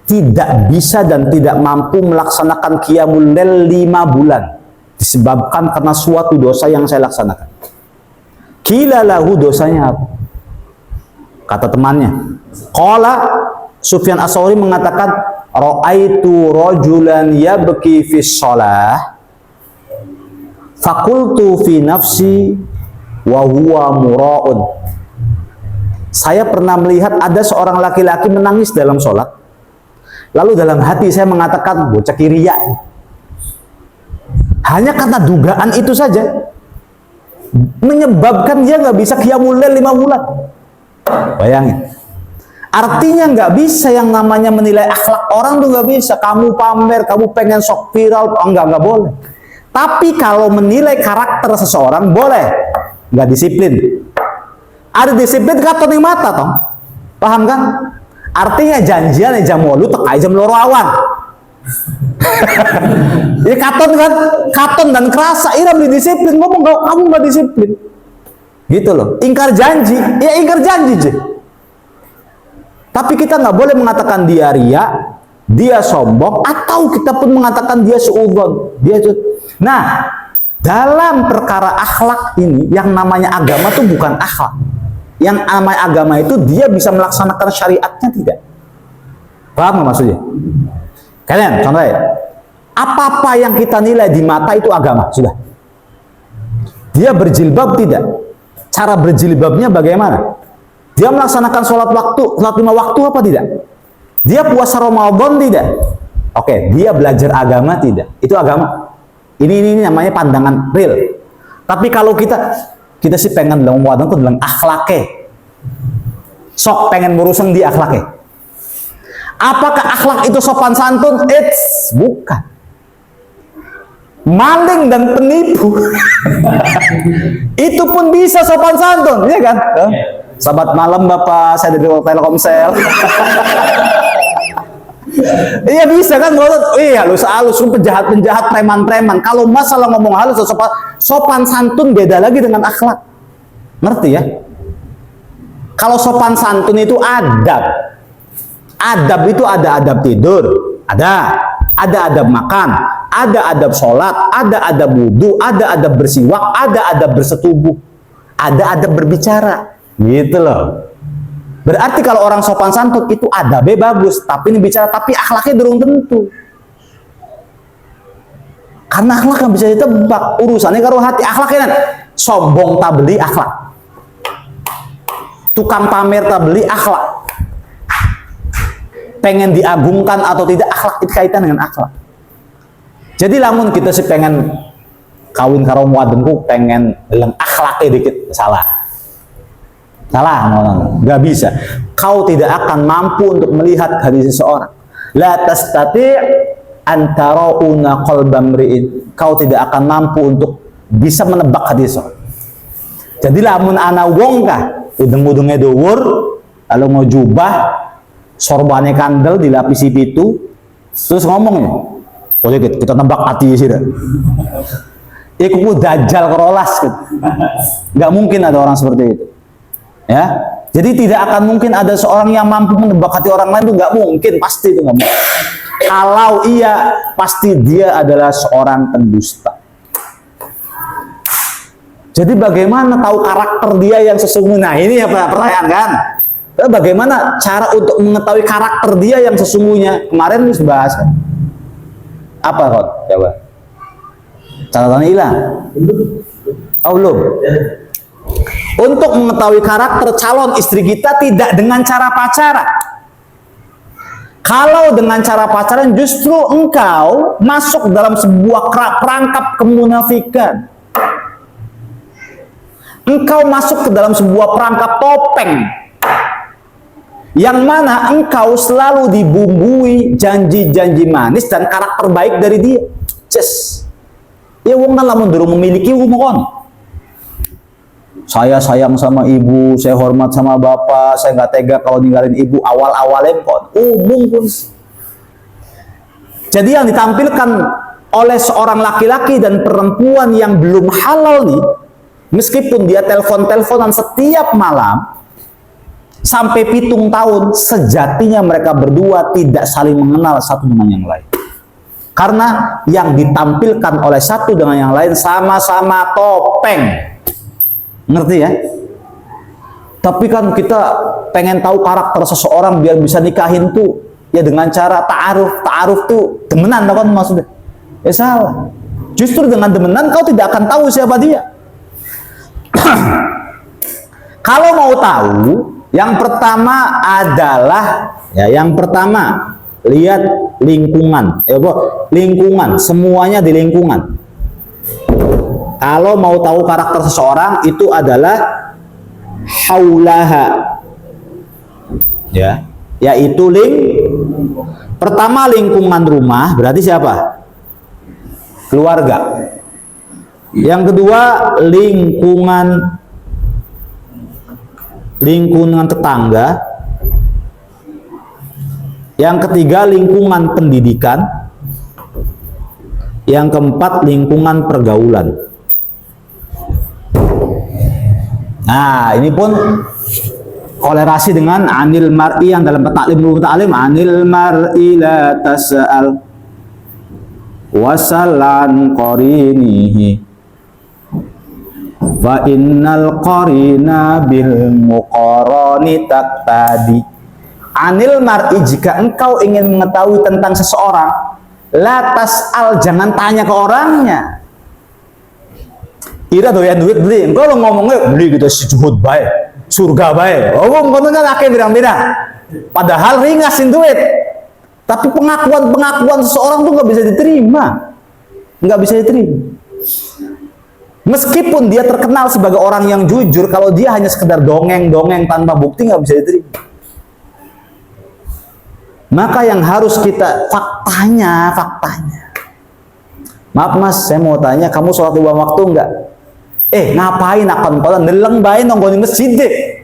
tidak bisa dan tidak mampu melaksanakan qiyamul lail 5 bulan disebabkan karena suatu dosa yang saya laksanakan. Qila lahu, dosanya apa? Kata temannya. Qala, Sufyan As-Tsauri mengatakan, ra'aitu rajulan yabki fi shalah fakultu fi nafsi wa huwa mura'un. Saya pernah melihat ada seorang laki-laki menangis dalam sholat. Lalu dalam hati saya mengatakan, bocah kiriya. Hanya karena dugaan itu saja menyebabkan dia nggak bisa qiyamul lail 5 bulan. Bayangin. Artinya nggak bisa yang namanya menilai akhlak orang tuh nggak bisa. Kamu pamer, kamu pengen sok viral, nggak boleh. Tapi kalau menilai karakter seseorang boleh. Nggak disiplin. Ada disiplin katon yang mata toh. Paham kan? Artinya janjian jam 8 tekai jam 2 awan. Ya katon kan, katon dan kerasa ira beli disiplin, ngomong kamu nggak disiplin gitu loh, ingkar janji, ya ingkar janji je. Tapi kita nggak boleh mengatakan dia ria, dia sombong, atau kita pun mengatakan dia suudzon, nah dalam perkara akhlak ini yang namanya agama tuh bukan akhlak. Yang namanya agama itu dia bisa melaksanakan syariatnya tidak. Paham maksudnya? Kalian contohnya, apa-apa yang kita nilai di mata itu agama, sudah. Dia berjilbab tidak? Cara berjilbabnya bagaimana? Dia melaksanakan sholat 5 waktu apa tidak? Dia puasa Ramadan tidak? Oke, dia belajar agama tidak? Itu agama. Ini namanya pandangan real. Tapi kalau kita sih pengen bilang muatan tuh bilang akhlake. Sok pengen meruseng di akhlake. Apakah akhlak itu sopan santun? Bukan. Maling dan penipu itu pun bisa sopan santun, ya kan? Sahabat malam Bapak, saya dari Telkomsel. Iya bisa kan? Iya halus-halus, penjahat-penjahat, preman-preman. Kalau masalah ngomong halus, sopan santun beda lagi dengan akhlak. Ngerti ya? Kalau sopan santun itu adab. Adab itu ada adab tidur, ada adab makan, ada adab sholat, ada adab wudhu, ada adab bersiwak, ada adab bersetubuh, ada adab berbicara, gitu loh. Berarti kalau orang sopan santun itu adabnya bagus, tapi ini bicara, tapi akhlaknya belum tentu. Karena akhlak kan bisa ditebak, urusannya karo hati. Akhlaknya kan sombong tak beli akhlak, tukang pamer tak beli akhlak. Pengen diagungkan atau tidak, akhlak itu kaitan dengan akhlak. Jadi lamun kita sih pengen kawin karo muadengku, pengen bilang akhlaknya dikit, salah, nggak bisa. Kau tidak akan mampu untuk melihat hati seseorang. La tastati' an tara'una qalba mri'in. Kau tidak akan mampu untuk bisa menebak hati seseorang. Jadi lamun ana wong kah, udeng-udengnya dhuwur, lalu mau jubah, sorbannya kandel dilapisi pitu, terus ngomongnya, boleh kita nebak hati sih, iku dajjal kerolas, nggak mungkin ada orang seperti itu, ya. Jadi tidak akan mungkin ada seorang yang mampu menebak hati orang lain, itu nggak mungkin, pasti itu nggak mungkin. Kalau iya, pasti dia adalah seorang pendusta. Jadi bagaimana tahu karakter dia yang sesungguhnya? Nah, ini ya pertanyaan kan? Bagaimana cara untuk mengetahui karakter dia yang sesungguhnya? Kemarin bahas kan? Apa Ron? Coba. Catatan hilang. Oh belum. Untuk mengetahui karakter calon istri kita tidak dengan cara pacaran. Kalau dengan cara pacaran justru engkau masuk dalam sebuah perangkap kemunafikan. Engkau masuk ke dalam sebuah perangkap topeng. Yang mana engkau selalu dibumbui janji-janji manis dan karakter baik dari dia. Just. Ya wong kan lamun durung memiliki umum. Saya sayang sama ibu, saya hormat sama bapak, saya nggak tega kalau ninggalin ibu awal-awalnya kok umum pun. Jadi yang ditampilkan oleh seorang laki-laki dan perempuan yang belum halal nih, meskipun dia telepon-teleponan setiap malam sampai 7 tahun, sejatinya mereka berdua tidak saling mengenal satu dengan yang lain. Karena yang ditampilkan oleh satu dengan yang lain sama-sama topeng. Ngerti ya? Tapi kan kita pengen tahu karakter seseorang biar bisa nikahin tuh ya dengan cara ta'aruf. Ta'aruf tuh demenan kan maksudnya. Ya salah. Justru dengan demenan kau tidak akan tahu siapa dia. Kalau mau tahu, yang pertama adalah lihat lingkungan. Lingkungan, semuanya di lingkungan. Kalau mau tahu karakter seseorang itu adalah haulaha, ya, yaitu pertama lingkungan rumah, berarti siapa? Keluarga. Yang kedua lingkungan tetangga. Yang ketiga lingkungan pendidikan. Yang keempat lingkungan pergaulan. Nah, ini pun kolerasi dengan anil mar'i yang dalam taklim muta'alim, anil mar'i la tas'al wasalan qarinihi fa innal qarina bil muqarani taqtadi. Anil mar'i, jika engkau ingin mengetahui tentang seseorang, la tas'al, jangan tanya ke orangnya. Ira doyan duit beli, engkau lo ngomongnya beli gitu si juhud baik, surga baik. Oh, ngomongnya laki bilang-bilang. Padahal ringasin duit. Tapi pengakuan seseorang tuh nggak bisa diterima, nggak bisa diterima. Meskipun dia terkenal sebagai orang yang jujur, kalau dia hanya sekedar dongeng-dongeng tanpa bukti nggak bisa diterima. Maka yang harus kita faktanya. Maaf mas, saya mau tanya, kamu sholat 2 waktu enggak? Ngapain nakon kolan neleng bae nonggo di masjid deh.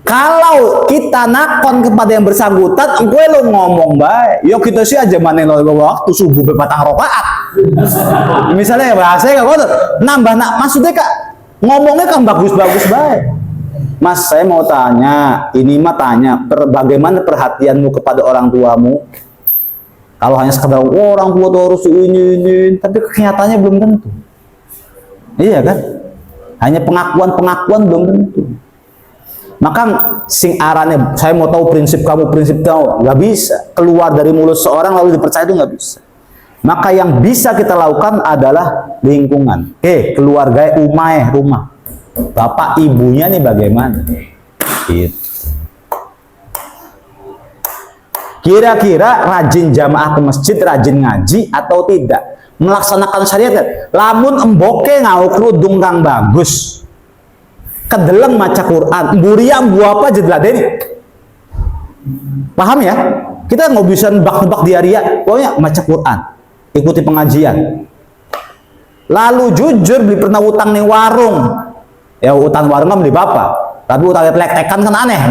Kalau kita nakon kepada yang bersangkutan, gue lo ngomong bae. Yo kita sih aja mana lo waktu subuh berpatang rokaat. Misalnya bahasanya enggak nambah maksudnya kak ngomongnya kan bagus-bagus bae. Mas, saya mau tanya, ini mah tanya, bagaimana perhatianmu kepada orang tuamu? Kalau hanya sekedar orang tua tuh harus ini, tapi kenyataannya belum tentu. Iya kan? Hanya pengakuan belum tentu. Maka sing arane saya mau tahu prinsip kamu, nggak bisa. Keluar dari mulut seorang lalu dipercaya itu nggak bisa. Maka yang bisa kita lakukan adalah lingkungan. Keluarga, rumah. Bapak ibunya nih bagaimana? Gitu. Kira-kira rajin jamaah ke masjid, rajin ngaji atau tidak? Melaksanakan syariat kan? Lamun emboke ngau kerudung kang bagus, kedeleng maca Quran, buria apa jedladeni. Paham ya? Kita nggak bisa nebak-nebak diaria, pokoknya maca Quran, ikuti pengajian. Lalu jujur beli pernah utang nih warung, ya utang warung kan beli bapak, tapi utangnya plek-tekan kan aneh.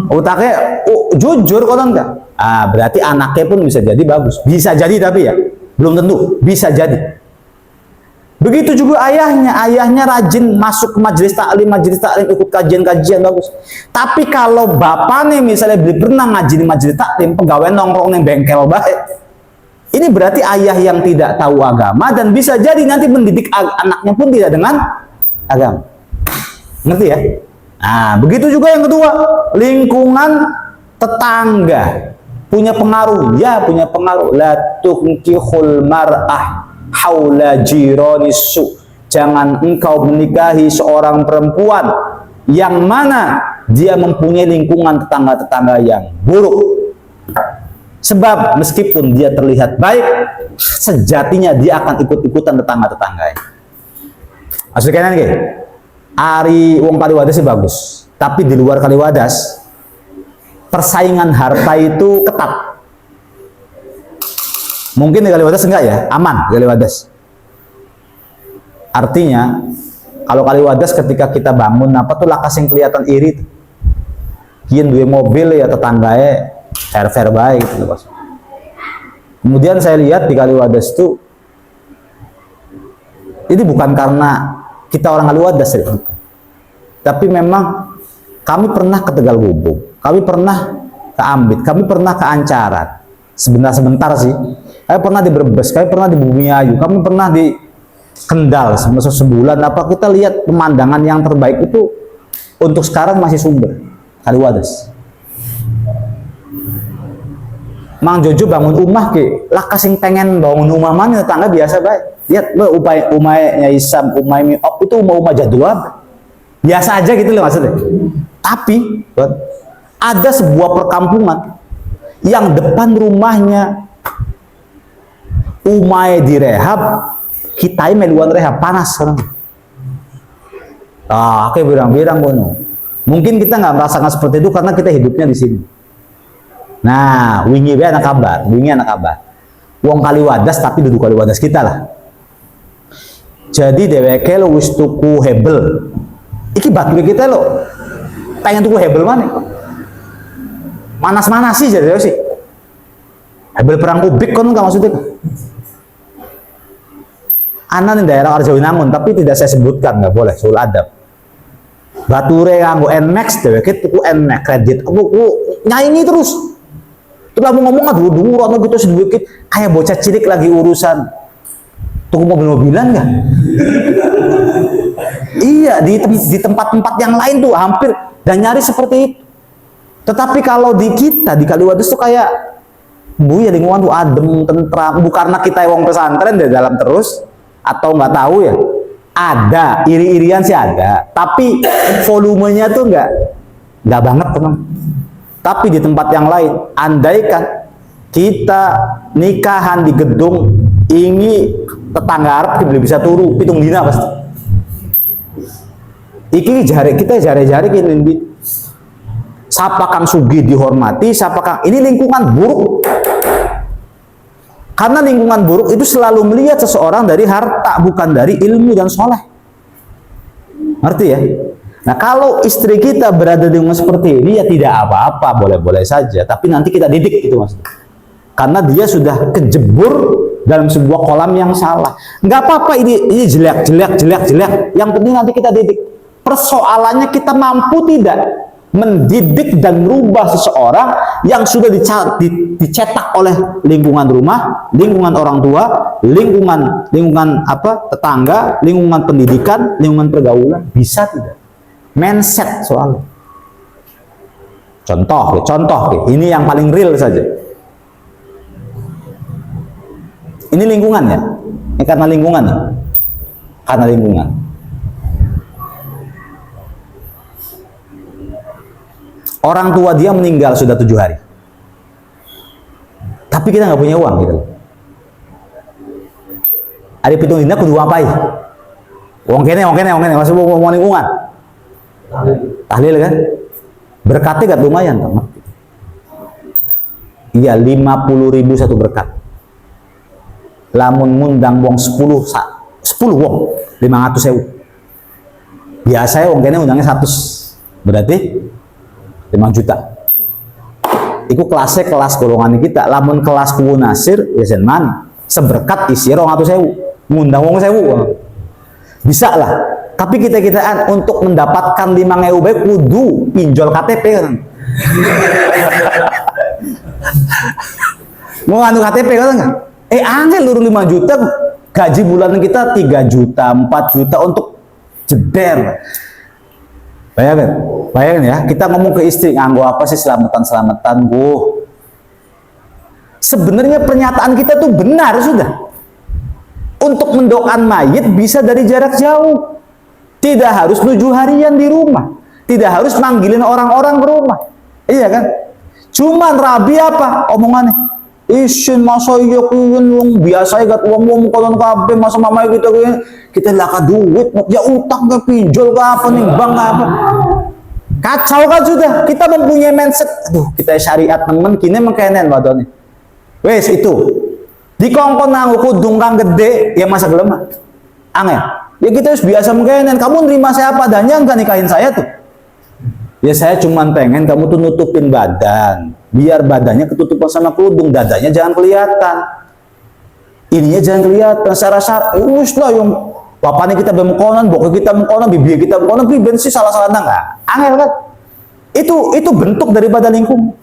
Utangnya jujur kok enggak? Berarti anaknya pun bisa jadi bagus, bisa jadi tapi ya belum tentu, bisa jadi. Begitu juga ayahnya rajin masuk ke majelis taklim, ikut kajian-kajian bagus. Tapi kalau bapaknya misalnya pernah ngaji di majelis taklim, pegawai nongkrong yang bengkel baik, ini berarti ayah yang tidak tahu agama dan bisa jadi nanti mendidik anaknya pun tidak dengan agama. Ngerti ya? Nah, begitu juga yang kedua, lingkungan tetangga. Punya pengaruh, ya punya pengaruh. La tunkihul mar'ah haula jiranisu. Jangan engkau menikahi seorang perempuan yang mana dia mempunyai lingkungan tetangga-tetangga yang buruk. Sebab meskipun dia terlihat baik, sejatinya dia akan ikut-ikutan tetangga-tetangganya. Maksudnya kan Ari wong Kaliwadas sih bagus, tapi di luar Kaliwadas persaingan harta itu ketat. Mungkin di Kaliwadas enggak ya, aman di Kaliwadas. Artinya kalau Kaliwadas ketika kita bangun apa tuh lakas yang kelihatan iri. Kian dua mobil ya tetangganya fair baik gitu Bos. Kemudian saya lihat di Kaliwadas tuh ini bukan karena kita orang Kaliwadas ya, tapi memang kami pernah ke Tegal Gubuk, kami pernah ke Ambit, kami pernah ke Ancaran, sebentar sih, kami pernah di Brebes, kami pernah di Bumiayu, kami pernah di Kendal sebulan. Apa kita lihat pemandangan yang terbaik itu untuk sekarang masih Sumber, Kaliwadas. Mang Jojo bangun rumah ke, lah kasing pengen bangun rumah mana tetangga biasa baik. Lihat umahnya Isam, umah Miop itu umah jadwal biasa aja gitu loh maksudnya. Tapi ada sebuah perkampungan yang depan rumahnya umahnya direhab, kita meluan rehab panas sekarang. Kayak birang-birang bono. Mungkin kita nggak merasakan seperti itu karena kita hidupnya di sini. Nah, wingi anak kabar, Wong Kaliwadas tapi duduk Kaliwadas kita lah. Jadi dheweke lo wis tuku hebel. Iki batu kita lo. Pengen tuku hebel mana? Manas-manas sih jadi sih. Hebel perang kubik kan enggak maksudnya. Ana di daerah Arjawinangun tapi tidak saya sebutkan, nggak boleh soal adab. Bature nganggo Nmax dheweke tuku Nmax kredit. Aku nyanyi terus. Terus mau ngomong aduh atau gitu sedikit kayak bocah cilik lagi urusan tuku mobil-mobilan kan? Iya di tempat-tempat yang lain tuh hampir dan nyaris seperti itu. Tetapi kalau di kita di Kaliwadas tuh kayak ya lingkungan tuh adem, tentram. Bukan karena kita wong pesantren di dalam terus atau nggak tahu ya. Ada iri-irian sih ada, tapi volumenya tuh nggak banget teman. Tapi di tempat yang lain, andaikan kita nikahan di gedung ini tetangga Arab kita bisa turu pitung dina pasti. Iki kita jari-jari kita siapa Kang Sugi dihormati, siapa Kang ini lingkungan buruk. Karena lingkungan buruk itu selalu melihat seseorang dari harta bukan dari ilmu dan soleh. Ngerti ya? Nah kalau istri kita berada di rumah seperti ini ya tidak apa-apa, boleh-boleh saja. Tapi nanti kita didik itu mas. Karena dia sudah kejebur dalam sebuah kolam yang salah. Nggak apa-apa ini jelek. Yang penting nanti kita didik. Persoalannya kita mampu tidak mendidik dan merubah seseorang yang sudah dicetak oleh lingkungan rumah, lingkungan orang tua, lingkungan tetangga, lingkungan pendidikan, lingkungan pergaulan. Bisa tidak? Mindset soalnya. Contoh, ini yang paling real saja. Ini lingkungan ya. Ini karena lingkungan ya. Karena lingkungan. Orang tua dia meninggal sudah 7 hari. Tapi kita nggak punya uang gitu. Ada pitung dina kudu ngapain? Uang kene, masih mau lingkungan. Tahlil kan? Berkatnya gak lumayan teman. Iya 50.000 satu berkat. Lamun ngundang wong 10 wong 500.000. Biasanya wong kene undangnya 100. Berarti 5 juta. Iku kelas golongan kita. Lamun kelas kuwu nasir ya senman. Seberkat isi 200.000. Ngundang wong 1.000. Bisa lah. Tapi kita-kitaan untuk mendapatkan 5.000 baik kudu pinjol KTP kan. Mau nganu KTP kan enggak? Angel luru 5 juta gaji bulanan kita 3 juta, 4 juta untuk jeder. Bayangin ya, kita ngomong ke istri nganggo apa sih selamatan-selamatan, Bu? Sebenarnya pernyataan kita tuh benar sudah. Untuk mendoakan mayit bisa dari jarak jauh. Tidak harus 7 harian di rumah. Tidak harus manggilin orang-orang ke rumah. Iya kan? Cuman rabi apa omongannya? Isin masa iya kuyen wong biasa gat wong konon kabeh masa mamae kita laka duit ya utang ke pinjol ke apa nih bang apa. Kacau kan sudah. Kita mempunyai mindset. Aduh, kita syariat temen kini mengkenen wadone. Wes itu. Dikongkon nanggu kudung kang gede ya masa gelem. Angel. Ya kita harus biasa mengkenen. Kamu nerima saya apa adanya enggak nikahin saya tuh? Ya saya cuman pengen kamu tuh nutupin badan. Biar badannya ketutupan sama kerudung, dadanya jangan kelihatan. Ininya jangan kelihatan. Saya rasa us lah yang bapaknya kita bemkonan, boknya kita bemkonan, bibi kita bemkonan, priben sih salah-salah enggak? Angel kan? Itu bentuk daripada lingkungan.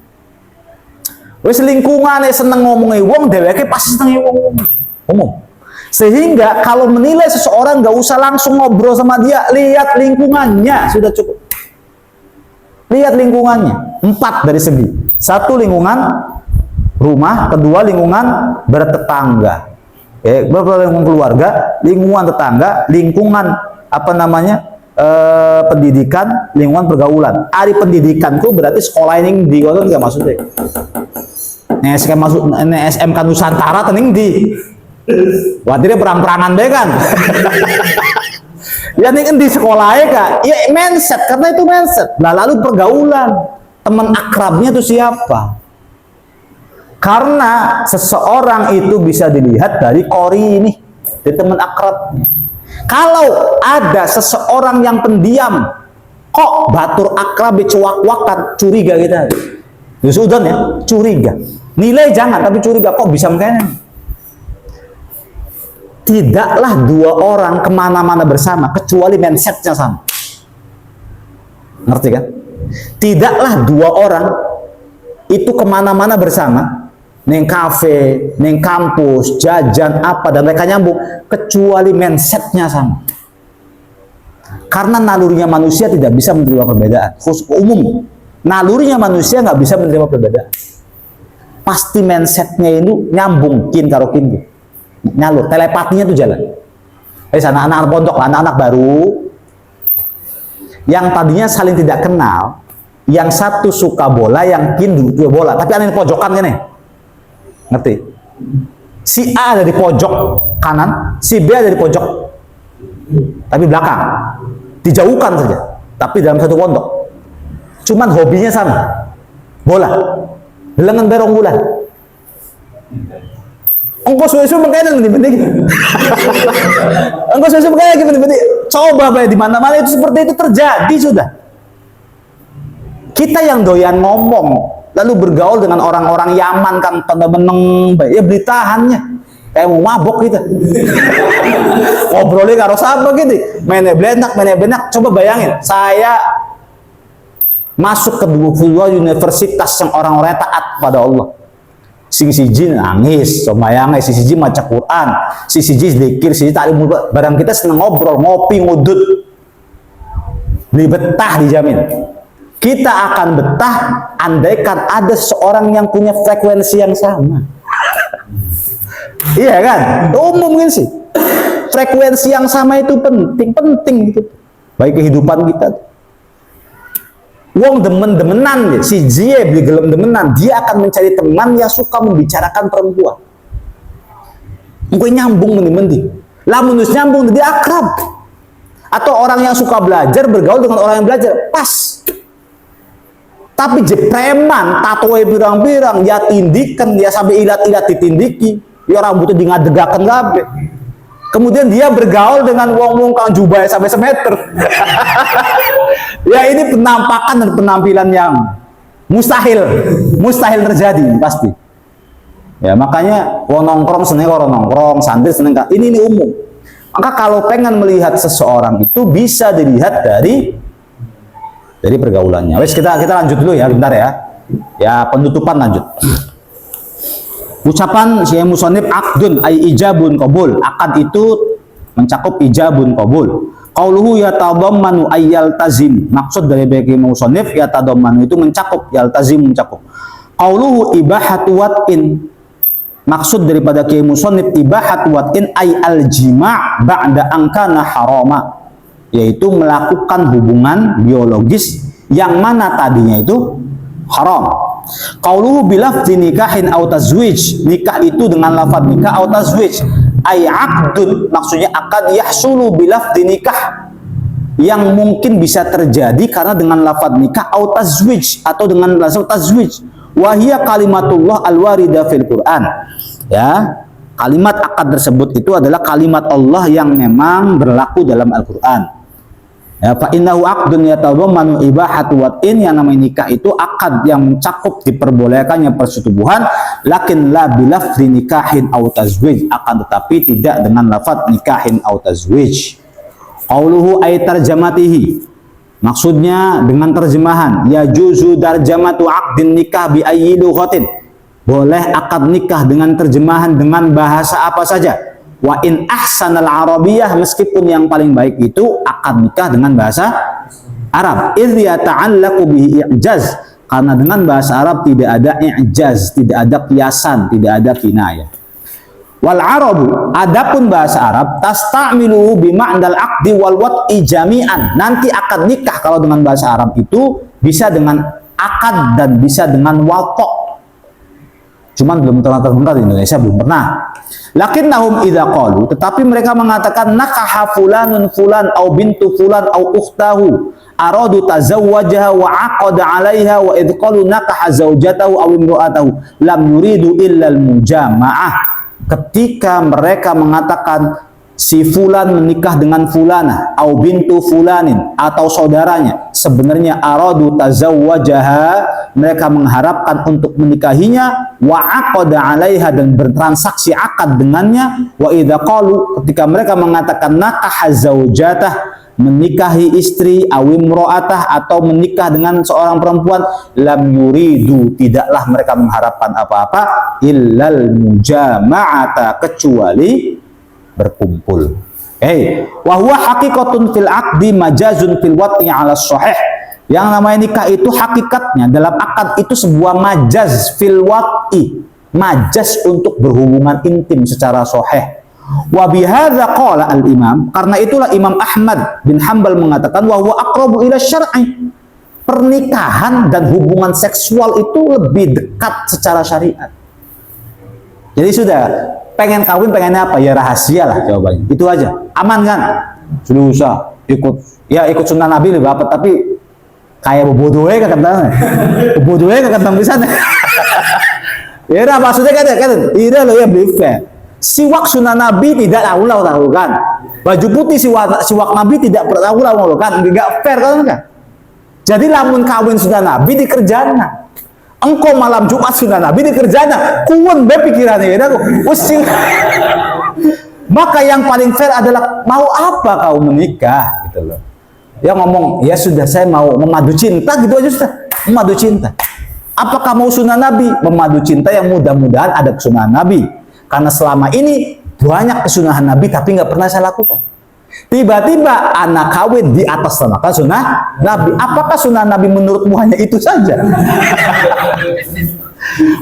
Wes lingkungan seneng ngomongin wong, dheweke pasti seneng wong umum. Sehingga kalau menilai seseorang nggak usah langsung ngobrol sama dia, lihat lingkungannya sudah cukup. Lihat lingkungannya, 4 dari segi. 1 lingkungan rumah, kedua lingkungan bertetangga. Lingkungan keluarga, lingkungan tetangga, lingkungan apa namanya? Pendidikan, lingkungan pergaulan. Ari pendidikan tuh berarti sekolah ini di kono nggak maksudnya. Nih SMK Nusantara tening di. Wadirnya perang-perangan deh kan. Ya nih di sekolahnya kak. Ya mindset karena itu mindset. Nah, lalu pergaulan, teman akrabnya tuh siapa? Karena seseorang itu bisa dilihat dari kori ini, dari teman akrab. Kalau ada seseorang yang pendiam, kok batur akrab cuak-wakan, curiga kita. Ya sudah ya, curiga. Nilai jangan, tapi curiga kok bisa mengkenen. Tidaklah 2 orang kemana-mana bersama, kecuali mindsetnya sama. Ngerti kan? Tidaklah 2 orang itu kemana-mana bersama, neng kafe, neng kampus, jajan apa dan mereka nyambung, kecuali mindsetnya sama. Karena nalurinya manusia tidak bisa menerima perbedaan. Khusus umum, nalurinya manusia nggak bisa menerima perbedaan. Pasti mindsetnya itu nyambung kin karo kin, nyalur, telepatinya tuh jalan. Anak-anak pondok, anak-anak baru yang tadinya saling tidak kenal, yang satu suka bola, yang kin dua bola, tapi ada di pojokan kan nih. Ngerti? Si A ada di pojok kanan, si B ada di pojok tapi belakang, dijauhkan saja, tapi dalam satu pondok. Cuman hobinya sama, bola, lengan berong bulan. Engkau susu mengkaitan gini-gini. Engkau susu mengkaitan gini-gini. Coba di mana-mana itu seperti itu terjadi sudah. Kita yang doyan ngomong, lalu bergaul dengan orang-orang Yaman kan tanda meneng, ya beli tahannya. Kayak mau mabok gitu. Ngobrolnya karo siapa gitu. Mainnya benak. Coba bayangin, saya masuk ke 22 universitas yang orang-orangnya taat pada Allah. Siji nangis, somayangnya, siji maca Quran, siji zikir, siji taklim. Barang kita seneng ngobrol, ngopi, ngudut. Beli betah dijamin. Kita akan betah andaikan ada seorang yang punya frekuensi yang sama. Iya kan? Umum sih. Frekuensi yang sama itu penting gitu. Bagi kehidupan kita. Wong demen-demenan si Jie beli gelem demenan, dia akan mencari teman yang suka membicarakan perempuan. Engkau nyambung mendi-mendi. Lamun nyambung dia akrab. Atau orang yang suka belajar bergaul dengan orang yang belajar, pas. Tapi jepreman, tatoe pirang-pirang, ya tindikan, dia sampai ilat-ilat ditindiki, ya rambutnya di ngadegakan kabeh. Kemudian dia bergaul dengan wong-wong kang jubah sampai semeter. Ya ini penampakan dan penampilan yang mustahil terjadi pasti. Ya makanya wong nongkrong seneng orang nongkrong, santri seneng. Ini umum. Maka kalau pengen melihat seseorang itu bisa dilihat dari pergaulannya. Wes kita lanjut dulu ya, bentar ya. Ya penutupan lanjut. Ucapan si musonib akdun ay ijabun qabul. Akad itu mencakup ijabun qabul. Qauluhu yatadammanu ay yaltazim. Maksud dari bagi musonib yatadammanu itu mencakup, yaltazim mencakup. Qauluhu ibahatu wat'in Maksud daripada Kiai Musannif ibahat wat'in ay al-jima' ba'da angkana harama, yaitu melakukan hubungan biologis yang mana tadinya itu haram. Qauluhu bilafzi nikahin aw tazwij, nikah itu dengan lafaz nikah aw tazwij, ay aqdun, maksudnya akad yahsulu bilafzi nikah, yang mungkin bisa terjadi karena dengan lafaz nikah aw tazwij, atau dengan lafaz tazwij. Wahia kalimatullah al-warida fil Quran. Ya, kalimat akad tersebut itu adalah kalimat Allah yang memang berlaku dalam Al-Qur'an. Ya, fa innahu aqdun yatadammanu ibahatu wat'in, yang namanya nikah itu akad yang mencakup diperbolehkannya persetubuhan, lakin la bilafzi nikahin aw tazwij, akan tetapi tidak dengan lafaz nikahin aw tazwij. Qauluhu ay tarjamatihi, maksudnya dengan terjemahan, ya juzu darjamatu aqdin nikah bi ayyi lughatin, boleh akad nikah dengan terjemahan dengan bahasa apa saja. Wa in ahsanal arabiyah, meskipun yang paling baik itu akad nikah dengan bahasa Arab. Idh yata'allaqu bihi i'jaz, karena dengan bahasa Arab tidak ada i'jaz, tidak ada kiasan, tidak ada kinayah. Wal arabu, adapun bahasa Arab, tasta'miluhu bima'nal aqdi wal wat'i jami'an. Nanti akad nikah kalau dengan bahasa Arab itu bisa dengan akad dan bisa dengan wato'. Cuman belum pernah terdengar di Indonesia, belum pernah. Lakinnahum idza qalu, tetapi mereka mengatakan nakaha fulanun fulan au bintu fulan au ukhtahu aradu tazawwajaha wa aqada 'alaiha, wa idz qalu nakaha zawjatahu aw imra'atahu lam yuridu illa al-mujama'ah. Ketika mereka mengatakan si fulan menikah dengan fulana au bintu fulanin, atau saudaranya, sebenarnya aradu tazawwajaha, mereka mengharapkan untuk menikahinya, wa aqada 'alaiha, dan bertransaksi akad dengannya. Wa idza qalu, ketika mereka mengatakan nakaha zaujatah, menikahi istri, awimro'atah, atau menikah dengan seorang perempuan, lam yuridu, tidaklah mereka mengharapkan apa-apa, illal mujama'ata, kecuali berkumpul. Wa huwa haqiqatun fil aqdi majazun fil wat'i 'ala shahih. Yang namanya nikah itu hakikatnya dalam akad itu sebuah majaz fil wat'i, majaz untuk berhubungan intim secara sahih. Wa bihadza qala al-imam, karena itulah Imam Ahmad bin Hanbal mengatakan wa huwa aqrabu ila syar'i, pernikahan dan hubungan seksual itu lebih dekat secara syariat. Jadi sudah pengen kawin, pengennya apa? Ya rahasia lah jawabannya. Itu aja. Aman kan? Sudah usah ikut sunnah Nabi lebih apa, tapi kayak bodohnya kakak-kakak. Bodohnya kakak-kakak bisa. Ya udah, maksudnya kan ini loh ya, be fair. Siwak sunnah Nabi tidak lakukan. Baju putih siwak Nabi tidak pernah lakukan. Enggak fair kan? Jadi lamun kawin sunnah Nabi dikerjana. Engkau malam Jumat sunnah Nabi dikerjana. Kuwen be pikirannya ya pusing. Maka yang paling fair adalah mau apa kau menikah gitu loh. Ya ngomong, ya sudah saya mau memadu cinta gitu aja sudah. Memadu cinta. Apakah mau sunnah Nabi? Memadu cinta yang mudah-mudahan ada kesunahan Nabi. Karena selama ini banyak kesunahan Nabi tapi nggak pernah saya lakukan. Tiba-tiba anak kawin di atas namakan sunnah Nabi. Apakah sunnah Nabi menurutmu hanya itu saja?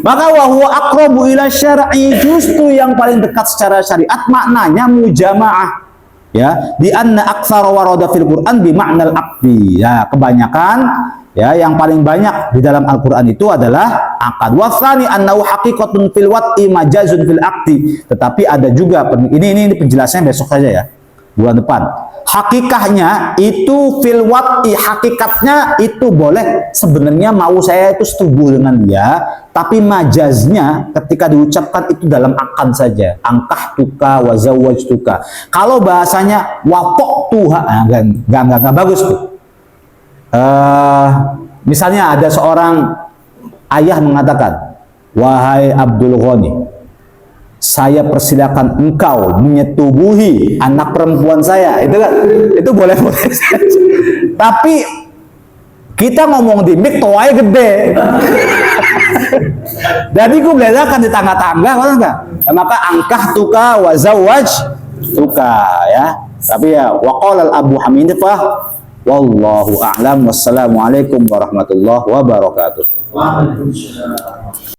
Maka wahwa aqrabu ila syar'i, justru yang paling dekat secara syariat maknanya mujamaah. Ya, di anna aktsara warada fil Quran bi ma'nal aqdi. Ya, kebanyakan ya yang paling banyak di dalam Al-Qur'an itu adalah akad. Wa tsani annahu haqiqatun fil wat'i majazun fil aqdi. Tetapi ada juga ini penjelasannya besok saja ya. Bulan depan. Hakikahnya itu fil wat'i, hakikatnya itu boleh sebenarnya mau saya itu setuju dengan dia, tapi majaznya ketika diucapkan itu dalam akad saja. Angkah tuka wa zawwajtuka. Kalau bahasanya wapok tuha, enggak bagus tuh. Misalnya ada seorang ayah mengatakan, wahai Abdul Ghani, saya persilakan engkau menyetubuhi anak perempuan saya. Itu kan, itu boleh-boleh saja. Tapi kita ngomong di mic toai gede. Jadi gue bedakan di tangga-tangga, maka angkah tuka wa zawaj tuka ya. Tapi ya waqala Abu Hamidah wallahu a'lam, wassalamualaikum warahmatullahi wabarakatuh. Waalaikumsalam.